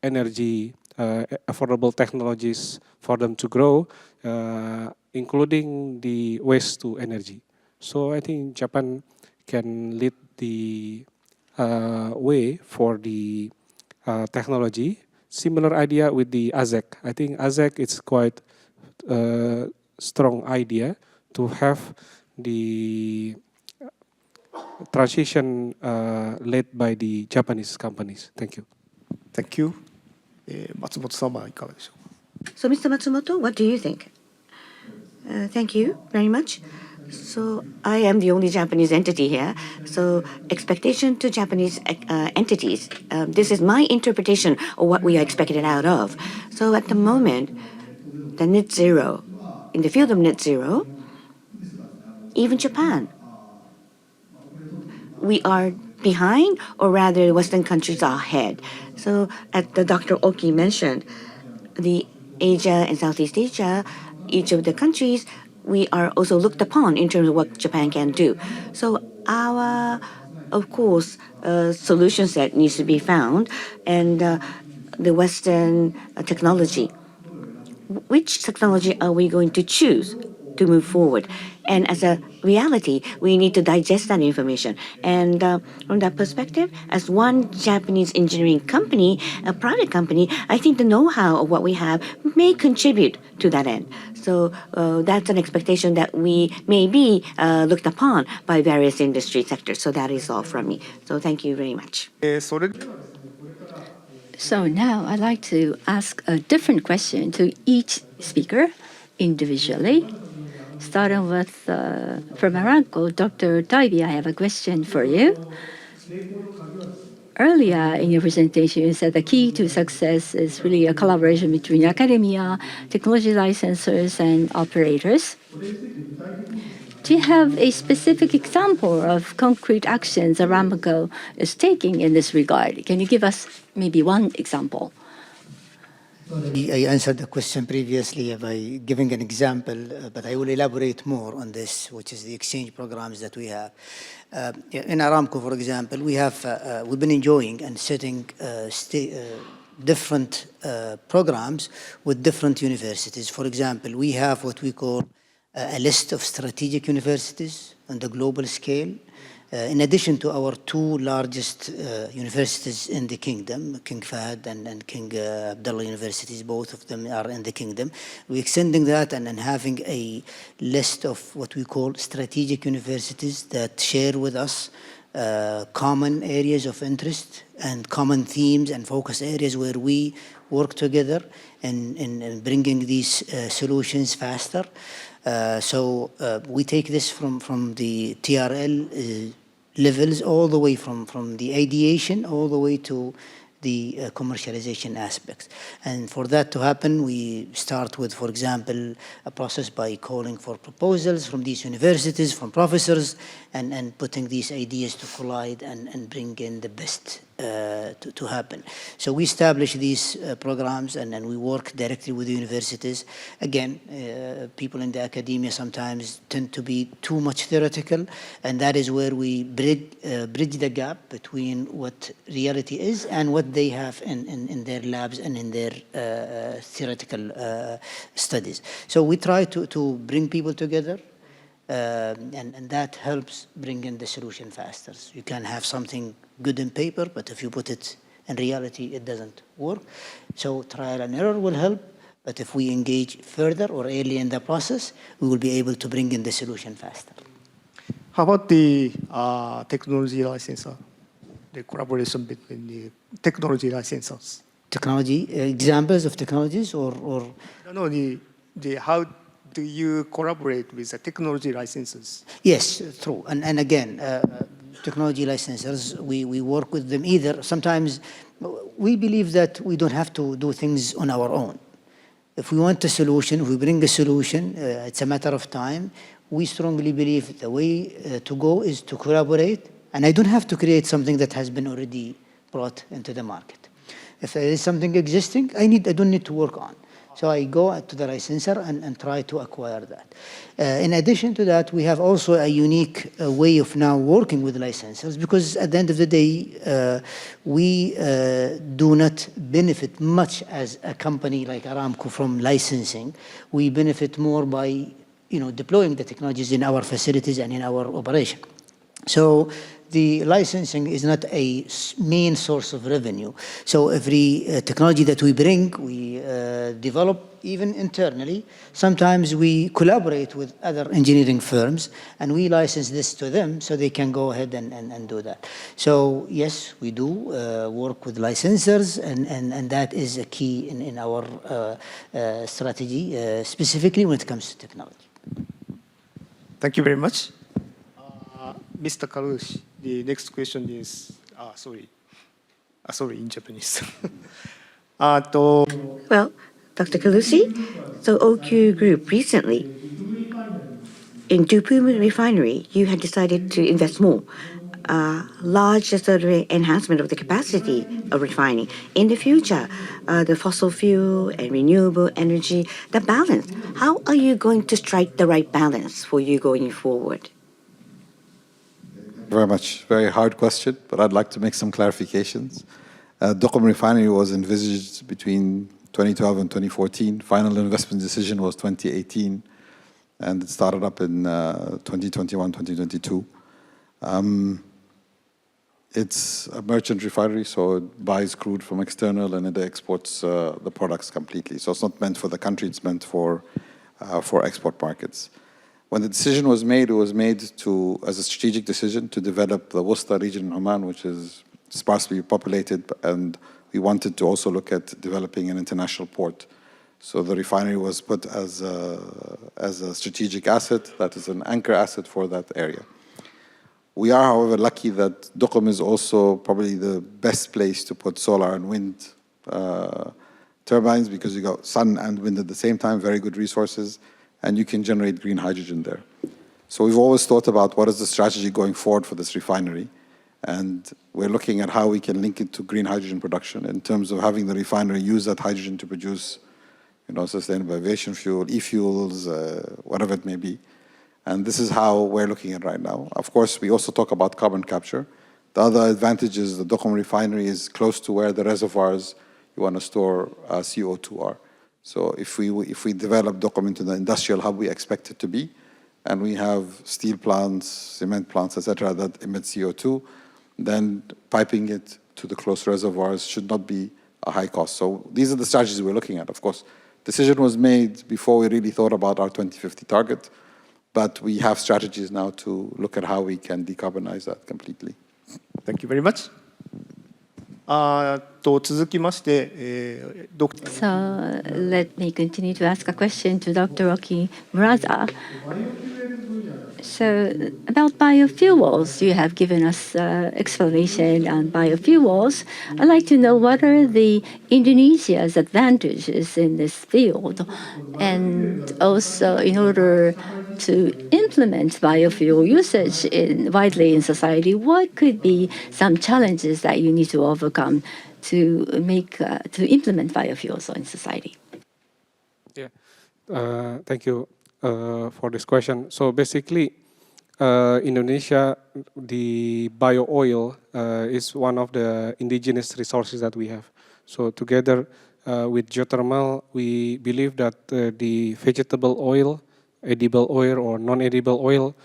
energy, affordable technologies for them to grow, including the waste to energy. So I think Japan can lead the way for the technology. Similar idea with the ASEC. I think ASEC is quite strong idea to have the transition led by the Japanese companies. Thank you. Thank you. 松本様いかがでしょうか。 So, Mr. Matsumoto, what do you think? Thank you very much. So, I am the only Japanese entity here. So, expectation to Japanese entities. This is my interpretation of what we are expected out of. So, at the moment, the net zero, in the field of net zero, even Japan, we are behind, or rather Western countries are ahead. So as Dr. Oki mentioned, the Asia and Southeast Asia, each of the countries, we are also looked upon in terms of what Japan can do. So our, of course, solution set needs to be found, and the Western technology. Which technology are we going to choose to move forward? And as a reality, we need to digest that information. And from that perspective, as one Japanese engineering company, a private company, I think the know-how of what we have may contribute to that end. So that's an expectation that we may be looked upon by various industry sectors. So that is all from me. So thank you very much. それ So now I'd like to ask a different question to each speaker individually. Starting with from Aramco, Dr. Otaibi, I have a question for you. Earlier in your presentation, you said the key to success is really a collaboration between academia, technology licensors, and operators. Do you have a specific example of concrete actions Aramco is taking in this regard? Can you give us maybe one example? I answered the question previously by giving an example, but I will elaborate more on this, which is the exchange programs that we have. In Aramco, for example, we've been enjoying and setting different programs with different universities. For example, we have what we call a list of strategic universities on the global scale. In addition to our two largest universities in the kingdom, King Fahd and King Abdullah universities, both of them are in the kingdom. We're extending that and then having a list of what we call strategic universities that share with us common areas of interest and common themes and focus areas where we work together in bringing these solutions faster. So we take this from the TRL levels all the way from the ideation all the way to the commercialization aspects. And for that to happen, we start with, for example, a process by calling for proposals from these universities, from professors, and putting these ideas to collide and bring in the best to happen. So we establish these programs and we work directly with the universities. Again, people in the academia sometimes tend to be too much theoretical, and that is where we bridge the gap between what reality is and what they have in their labs and in their theoretical studies. So we try to bring people together, and that helps bring in the solution faster. You can have something good in paper, but if you put it in reality, it doesn't work. So trial and error will help, but if we engage further or early in the process, we will be able to bring in the solution faster. How about the technology licensor, the collaboration between the technology licensors? Technology, examples of technologies or No, how do you collaborate with the technology licensors? Yes, true. And again, technology licensors, we work with them either. Sometimes we believe that we don't have to do things on our own. If we want a solution, if we bring a solution, it's a matter of time. We strongly believe the way to go is to collaborate, and I don't have to create something that has been already brought into the market. If there is something existing, I don't need to work on. So I go to the licensor and try to acquire that. In addition to that, we have also a unique way of now working with licensors, because at the end of the day, we do not benefit much as a company like Aramco from licensing. We benefit more by deploying the technologies in our facilities and in our operation. So the licensing is not a main source of revenue. So every technology that we bring, we develop even internally. Sometimes we collaborate with other engineering firms and we license this to them so they can go ahead and do that. So yes, we do work with licensors, and that is a key in our strategy, specifically when it comes to technology. Thank you very much. Mr. Kharusi, the next question is, sorry, in Japanese. Well, Dr. Kharusi, so Oki Group recently, in Dupumu refinery, you had decided to invest more, large sort of enhancement of the capacity of refining. In the future, the fossil fuel and renewable energy, the balance, how are you going to strike the right balance for you going forward? Very much. Very hard question, but I'd like to make some clarifications. Duqm Refinery was envisaged between 2012 and 2014. Final investment decision was 2018, and it started up in 2021, 2022. It's a merchant refinery, so it buys crude from external and it exports the products completely. So it's not meant for the country, it's meant for export markets. When the decision was made, it was made as a strategic decision to develop the Wusta region in Oman, which is sparsely populated, and we wanted to also look at developing an international port. So the refinery was put as a strategic asset, that is an anchor asset for that area. We are, however, lucky that Duqm is also probably the best place to put solar and wind turbines, because you got sun and wind at the same time, very good resources, and you can generate green hydrogen there. So we've always thought about what is the strategy going forward for this refinery, and we're looking at how we can link it to green hydrogen production in terms of having the refinery use that hydrogen to produce, sustainable aviation fuel, e-fuels, whatever it may be. And this is how we're looking at right now. Of course, we also talk about carbon capture. The other advantage is the Duqm refinery is close to where the reservoirs you want to store CO2 are. So if we develop Duqm into the industrial hub we expect it to be, and we have steel plants, cement plants, etc., that emit CO2, then piping it to the close reservoirs should not be a high cost. So these are the strategies we're looking at. Of course, decision was made before we really thought about our 2050 target, but we have strategies now to look at how we can decarbonize that completely. Thank you very much. 続きまして、So let me continue to ask a question to Dr. Oki Muraza. So about biofuels, you have given us explanation on biofuels. I'd like to know what are the Indonesia's advantages in this field, and also in order to implement biofuel usage widely in society, what could be some challenges that you need to overcome to implement biofuels in society? Yeah, thank you for this question. So basically, Indonesia, the bio oil is one of the indigenous resources that we have. So together with geothermal, we believe that the vegetable oil, edible oil or non-edible oil,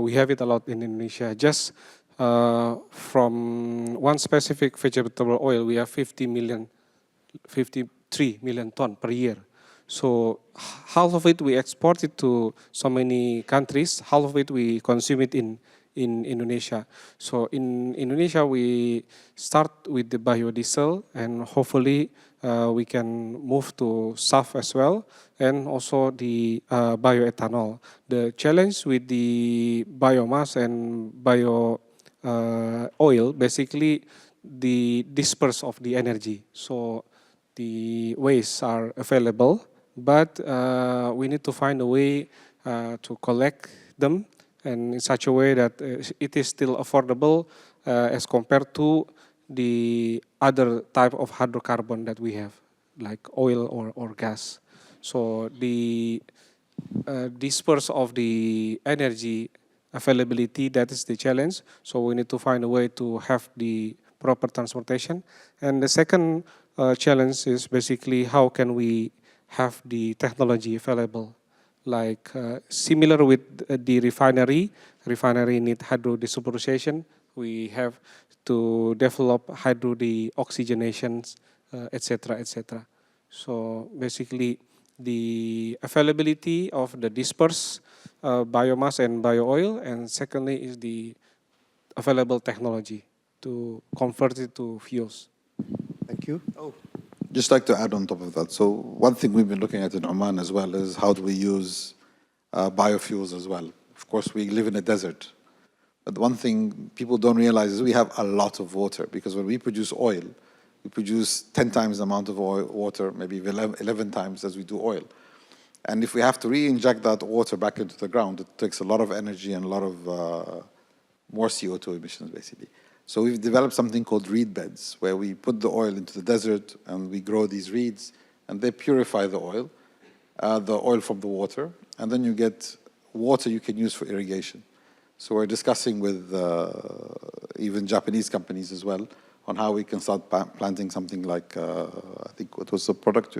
we have it a lot in Indonesia. Just from one specific vegetable oil, we have 53 million ton per year. So half of it we export it to so many countries, half of it we consume it in Indonesia. So in Indonesia, we start with the biodiesel, and hopefully we can move to SAF as well, and also the bioethanol. The challenge with the biomass and bio oil, basically the disperse of the energy. So the wastes are available, but we need to find a way to collect them and in such a way that it is still affordable as compared to the other type of hydrocarbon that we have, like oil or gas. So the disperse of the energy availability, that is the challenge. So we need to find a way to have the proper transportation. And the second challenge is basically how can we have the technology available, like similar with the refinery need hydro desulfurization. We have to develop hydro deoxygenations, etc., etc. So basically, the availability of the dispersed biomass and bio oil, and secondly is the available technology to convert it to fuels. Thank you. Just like to add on top of that. So one thing we've been looking at in Oman as well is how do we use biofuels as well. Of course, we live in a desert. But one thing people don't realize is we have a lot of water, because when we produce oil, we produce 10 times the amount of water, maybe 11 times as we do oil. And if we have to re-inject that water back into the ground, it takes a lot of energy and a lot of more CO2 emissions, basically. So we've developed something called reed beds, where we put the oil into the desert and we grow these reeds, and they purify the oil from the water, and then you get water you can use for irrigation. So we're discussing with even Japanese companies as well on how we can start planting something like, I think what was the product,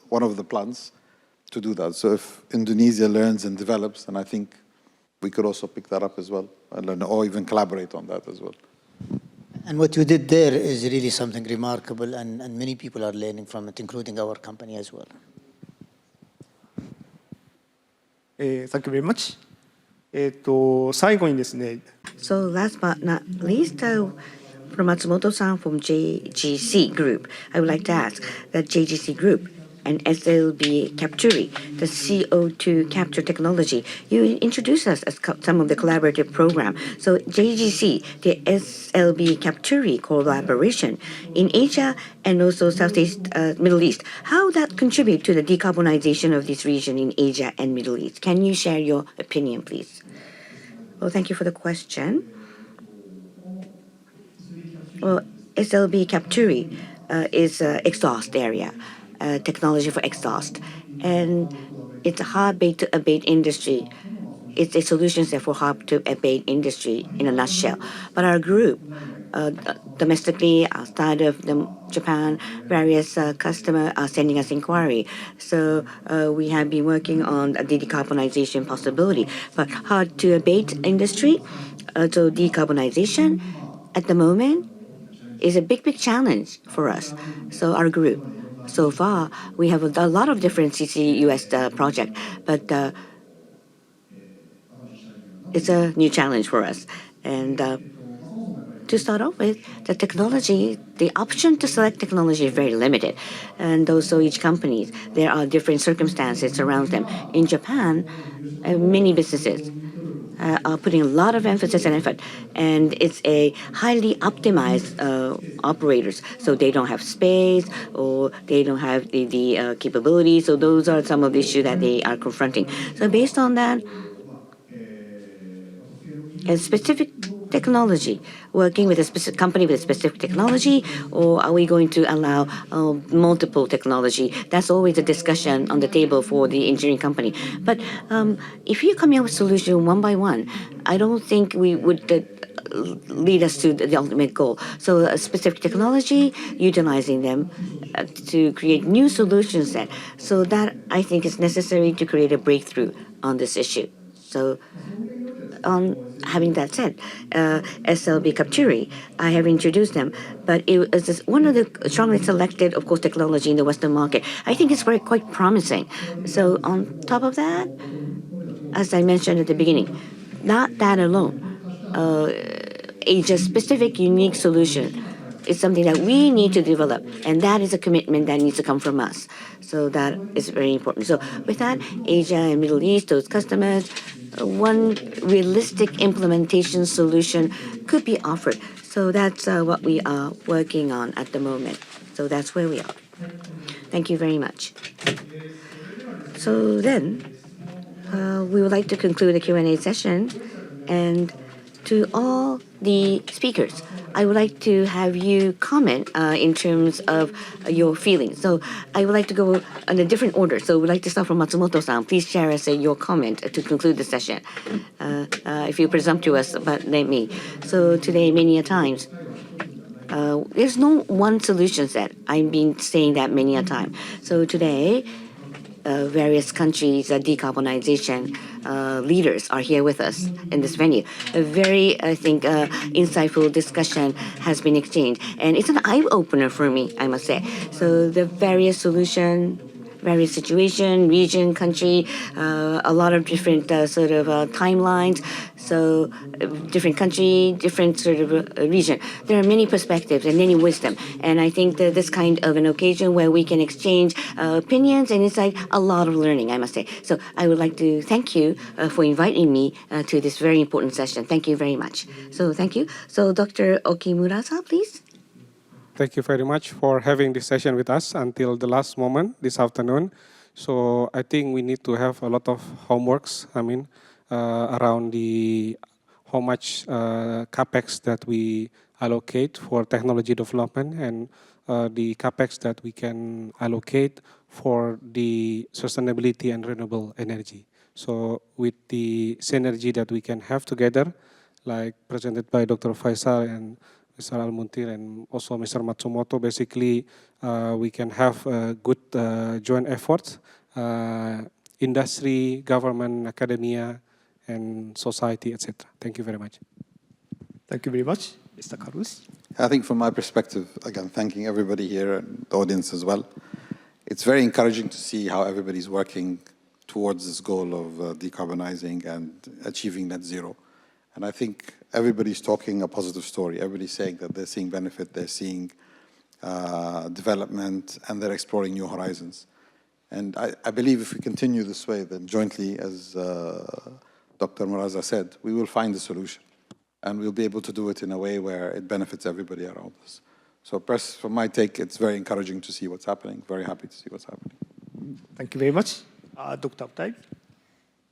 one of the plants to do that. So if Indonesia learns and develops, then I think we could also pick that up as well, and learn, or even collaborate on that as well. And what you did there is really something remarkable, and many people are learning from it, including our company as well. Thank you very much. 最後にですね。So last but not least, from Matsumoto-san from JGC Group, I would like to ask that JGC Group and SLB Capturi, the CO2 capture technology, you introduced us as some of the collaborative program. So JGC, the SLB Capturi collaboration in Asia and also Southeast Middle East, how that contribute to the decarbonization of this region in Asia and Middle East? Can you share your opinion, please? Well, thank you for the question. Well, SLB Capturi is exhaust area. Technology for exhaust, and it's a hard to abate industry. It's a solution set for hard to abate industry in a nutshell. But our group, domestically outside of Japan, various customers are sending us inquiry. So we have been working on the decarbonization possibility. But hard to abate industry, so decarbonization at the moment is a big challenge for us. So our group. So far, we have a lot of different CCUS projects, but it's a new challenge for us. And to start off with, the technology, the option to select technology is very limited. And also each company, there are different circumstances around them. In Japan, many businesses are putting a lot of emphasis and effort, and it's a highly optimized operators. So they don't have space, or they don't have the capability. So those are some of the issues that they are confronting. So based on that, a specific technology, working with a specific company with a specific technology, or are we going to allow multiple technology? That's always a discussion on the table for the engineering company. But if you come up with solution one by one, I don't think we would lead us to the ultimate goal. So a specific technology, utilizing them to create new solutions set. So that, I think, is necessary to create a breakthrough on this issue. So on having that said, SLB Capturi, I have introduced them, but it is one of the strongly selected, of course, technology in the Western market. I think it's quite promising. So on top of that, as I mentioned at the beginning, not that alone. Asia-specific unique solution is something that we need to develop, and that is a commitment that needs to come from us. So that is very important. So with that, Asia and Middle East, those customers, one realistic implementation solution could be offered. So that's what we are working on at the moment. So that's where we are. Thank you very much. So then, we would like to conclude the Q&A session, and to all the speakers, I would like to have you comment in terms of your feelings. So I would like to go in a different order. So we'd like to start from Matsumoto-san. Please share us your comment to conclude the session. If you presumptuous, but let me. So today, many a times, there's no one solution set. I've been saying that many a time. So today, various countries' decarbonization leaders are here with us in this venue. A very, I think, insightful discussion has been exchanged. And it's an eye-opener for me, I must say. So the various solutions, various situation, region, country, a lot of different sort of timelines. So different country, different sort of region. There are many perspectives and many wisdom. And I think that this kind of an occasion where we can exchange opinions and insight, a lot of learning, I must say. So I would like to thank you for inviting me to this very important session. Thank you very much. So thank you. So Dr. Oki Muraza, please. Thank you very much for having this session with us until the last moment this afternoon. So I think we need to have a lot of homeworks, around the how much capex that we allocate for technology development and the capex that we can allocate for the sustainability and renewable energy. So with the synergy that we can have together, like presented by Dr. Faisal and Mr. Al-Muthir and also Mr. Matsumoto, basically we can have a good joint efforts, industry, government, academia, and society, etc. Thank you very much. Thank you very much. Mr. Kharusi. I think from my perspective, again, thanking everybody here and the audience as well. It's very encouraging to see how everybody's working towards this goal of decarbonizing and achieving net zero. And I think everybody's talking a positive story. Everybody's saying that they're seeing benefit, they're seeing development, and they're exploring new horizons. And I believe if we continue this way, then jointly, as Dr. Muraza said, we will find a solution. And we'll be able to do it in a way where it benefits everybody around us. So from my take, it's very encouraging to see what's happening. Very happy to see what's happening. Thank you very much. Dr. Otaibi.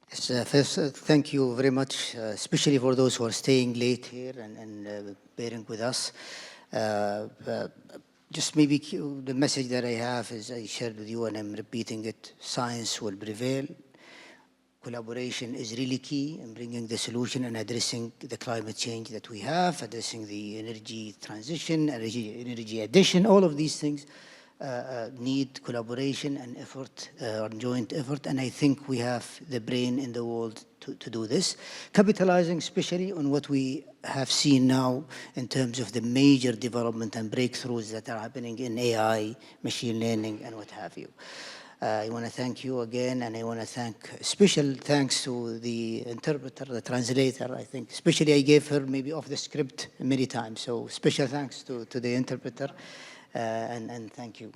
Yes, first, thank you very much, especially for those who are staying late here and bearing with us. Just maybe the message that I have is I shared with you and I'm repeating it. Science will prevail. Collaboration is really key in bringing the solution and addressing the climate change that we have, addressing the energy transition, energy addition, all of these things need collaboration and effort, or joint effort, and I think we have the brain in the world to do this, capitalizing especially on what we have seen now in terms of the major development and breakthroughs that are happening in AI, machine learning, and what have you. I want to thank you again, and I want to thank, special thanks to the interpreter, the translator, I think. Especially I gave her maybe off the script many times, so special thanks to the interpreter, and thank you.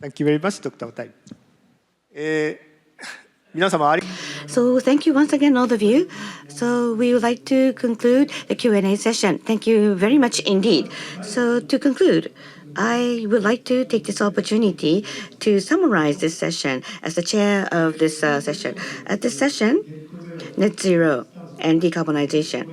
Thank you very much, Dr. Otaibi. So thank you once again, all of you. So we would like to conclude the Q&A session. Thank you very much indeed. So to conclude, I would like to take this opportunity to summarize this session as the chair of this session. At this session, net zero and decarbonization.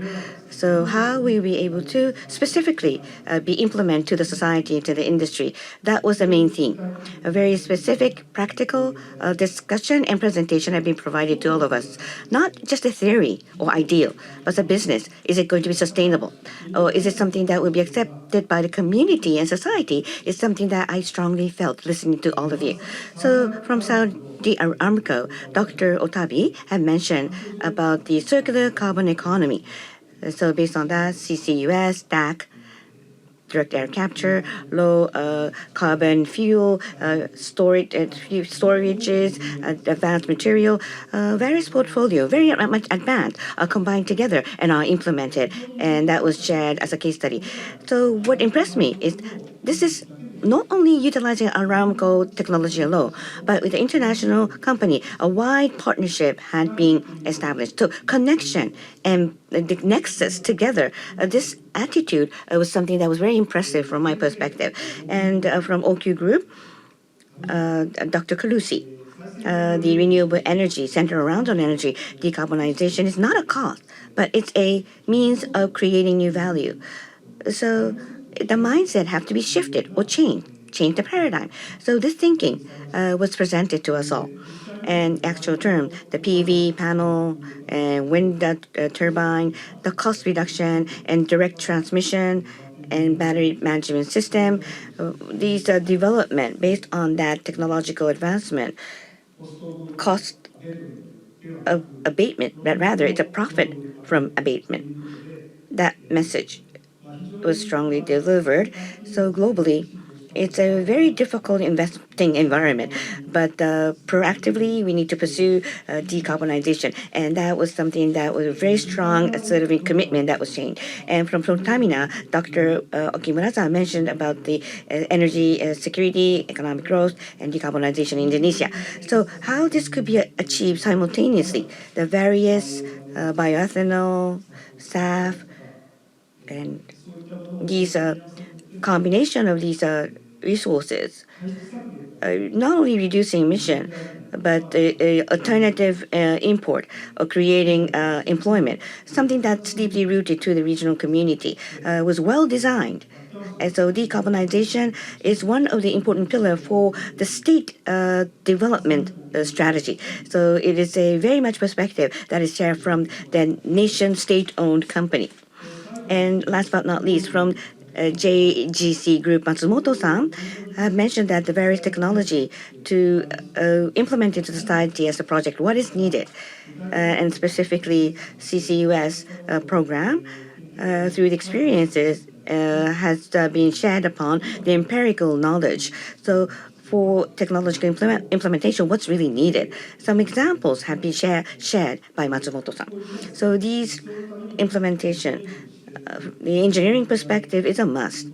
So how will we be able to specifically be implemented to the society, to the industry? That was the main theme. A very specific, practical discussion and presentation have been provided to all of us. Not just a theory or ideal, but a business. Is it going to be sustainable? Or is it something that will be accepted by the community and society? It's something that I strongly felt listening to all of you. So from Saudi Aramco, Dr. Otaibi had mentioned about the circular carbon economy. So based on that, CCUS, DAC, direct air capture, low carbon fuel, storages, advanced material, various portfolio, very much advanced, are combined together and are implemented. And that was shared as a case study. So what impressed me is this is not only utilizing Aramco technology alone, but with the international company, a wide partnership had been established. So connection and the nexus together, this attitude was something that was very impressive from my perspective. And from Oki Group, Dr. Kharusi, the renewable energy, centered around on energy, decarbonization is not a cost, but it's a means of creating new value. So the mindset have to be shifted or change the paradigm. So this thinking was presented to us all. And actual term, the PV panel and wind turbine, the cost reduction and direct transmission and battery management system, these development based on that technological advancement, cost of abatement, but rather it's a profit from abatement. That message was strongly delivered. So globally, it's a very difficult investing environment, but proactively we need to pursue decarbonization, and that was something that was a very strong sort of a commitment that was changed. And from Pertamina, Dr. Oki Muraza mentioned about the energy security, economic growth, and decarbonization in Indonesia. So how this could be achieved simultaneously, the various bioethanol, SAF, and these combination of these resources, not only reducing emission, but alternative import or creating employment, something that's deeply rooted to the regional community, was well designed. And so decarbonization is one of the important pillars for the state development strategy. So it is a very much perspective that is shared from the nation state-owned company. And last but not least, from JGC Group, Matsumoto-san mentioned that the various technology to implement into society as a project, what is needed, and specifically CCUS program, through the experiences, has been shared upon the empirical knowledge. So for technological implementation, what's really needed? Some examples have been shared by Matsumoto-san. So these implementation, the engineering perspective is a must.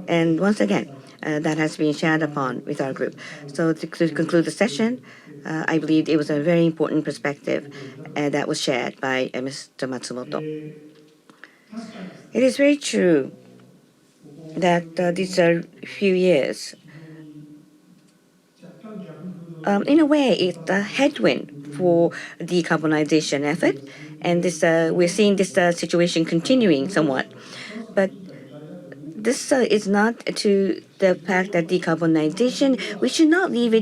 And once again, that has been shared upon with our group. So to conclude the session, I believe it was a very important perspective that was shared by Mr. Matsumoto. It is very true that these few years, in a way, it's a headwind for decarbonization effort, and this we're seeing this situation continuing somewhat. But this is not to the fact that decarbonization, we should not leave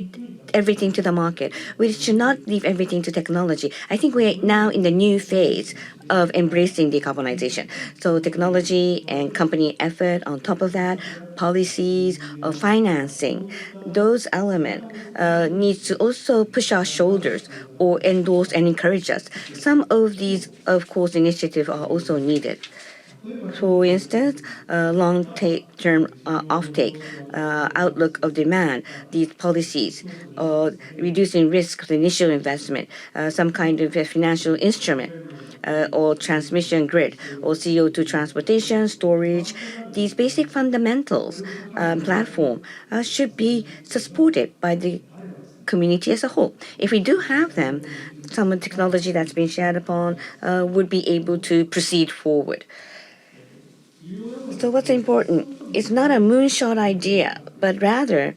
everything to the market. We should not leave everything to technology. I think we're now in the new phase of embracing decarbonization. So technology and company effort on top of that, policies or financing, those elements need to also push our shoulders or endorse and encourage us. Some of these, of course, initiatives are also needed. For instance, long-term offtake, outlook of demand, these policies, reducing risk of initial investment, some kind of a financial instrument, or transmission grid, or CO2 transportation, storage. These basic fundamentals platform should be supported by the community as a whole. If we do have them, some of the technology that's been shared upon would be able to proceed forward. So what's important is not a moonshot idea, but rather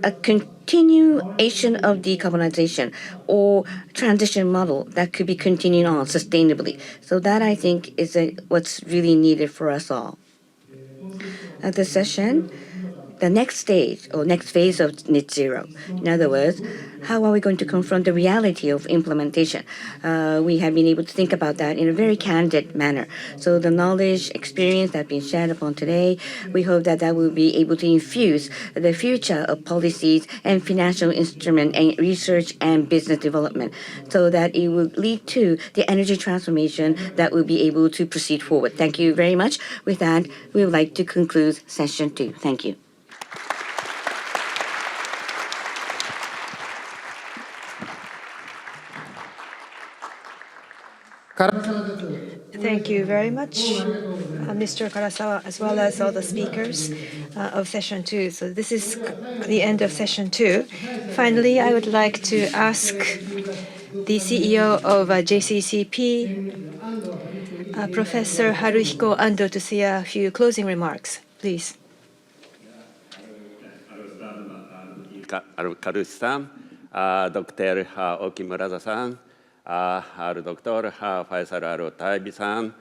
a continuation of decarbonization or transition model that could be continuing on sustainably. So that, I think, is what's really needed for us all. At this session, the next stage or next phase of net zero. In other words, how are we going to confront the reality of implementation? We have been able to think about that in a very candid manner. So the knowledge, experience that has been shared upon today, we hope that that will be able to infuse the future of policies and financial instrument and research and business development so that it will lead to the energy transformation that will be able to proceed forward. Thank you very much. With that, we would like to conclude session 2. Thank you. Thank you very much, Mr. Karasawa, as well as all the speakers of session 2. So this is the end of session 2. Finally, I would like to ask the CEO of JCCP, Professor Haruhiko Ando, to say a few closing remarks, please. Kharusi-san, Dr. Oki Muraza-san, Dr. Faisal Al-Otaibi-san,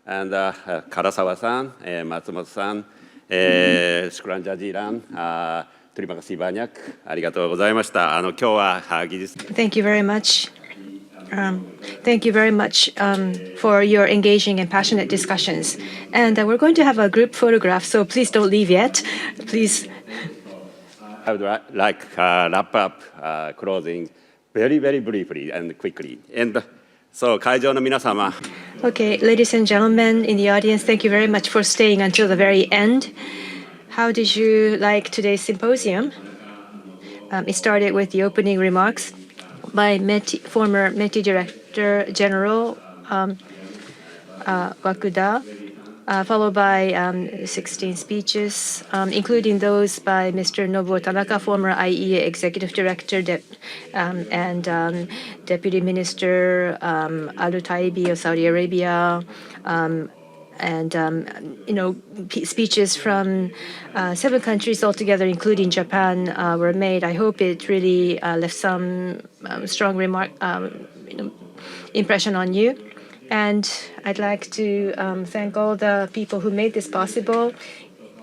and Karasawa-san, Matsumoto-san, syukuran jazilan. Terima kasih banyak. Arigatou gozaimashita. 今日は技術 Thank you very much. Thank you very much for your engaging and passionate discussions. And we're going to have a group photograph, so please don't leave yet. Please. I would like wrap up closing very, very briefly and quickly. And so, 会場の皆様. Okay, ladies and gentlemen in the audience, thank you very much for staying until the very end. How did you like today's symposium? It started with the opening remarks by former METI Director General Wakuda, followed by 16 speeches, including those by Mr. Nobuo Tanaka, former IEA Executive Director and Deputy Minister Al-Otaibi of Saudi Arabia, and speeches from 7 countries altogether, including Japan, were made. I hope it really left some strong impression on you. And I'd like to thank all the people who made this possible.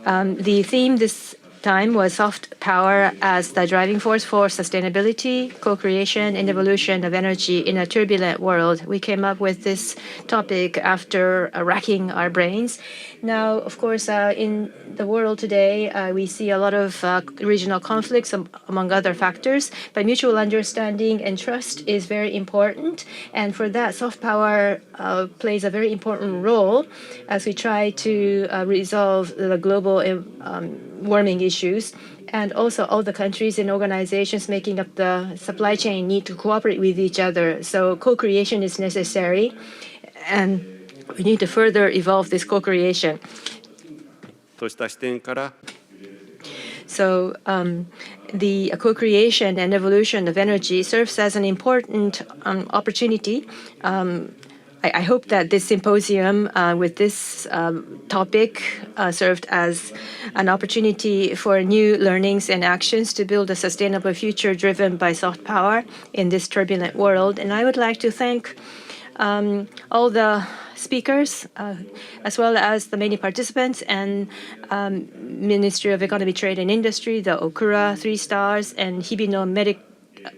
The theme this time was soft power as the driving force for sustainability, co-creation, and evolution of energy in a turbulent world. We came up with this topic after racking our brains. Now, of course, in the world today, we see a lot of regional conflicts, among other factors, but mutual understanding and trust is very important. And for that, soft power plays a very important role as we try to resolve the global warming issues. And also all the countries and organizations making up the supply chain need to cooperate with each other. So co-creation is necessary, and we need to further evolve this co-creation. So the co-creation and evolution of energy serves as an important opportunity. I hope that this symposium with this topic served as an opportunity for new learnings and actions to build a sustainable future driven by soft power in this turbulent world. And I would like to thank all the speakers, as well as the many participants and Ministry of Economy, Trade and Industry, the Okura 3 Stars, and Hibino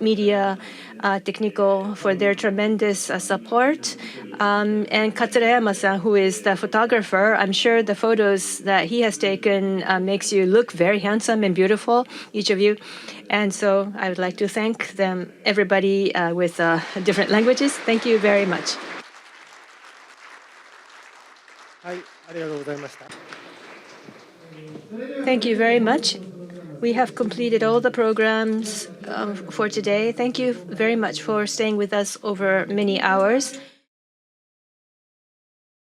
Media Technical for their tremendous support. And Katsurayama-san, who is the photographer, I'm sure the photos that he has taken makes you look very handsome and beautiful, each of you. And so I would like to thank them, everybody with different languages. Thank you very much. Thank you very much. We have completed all the programs for today. Thank you very much for staying with us over many hours.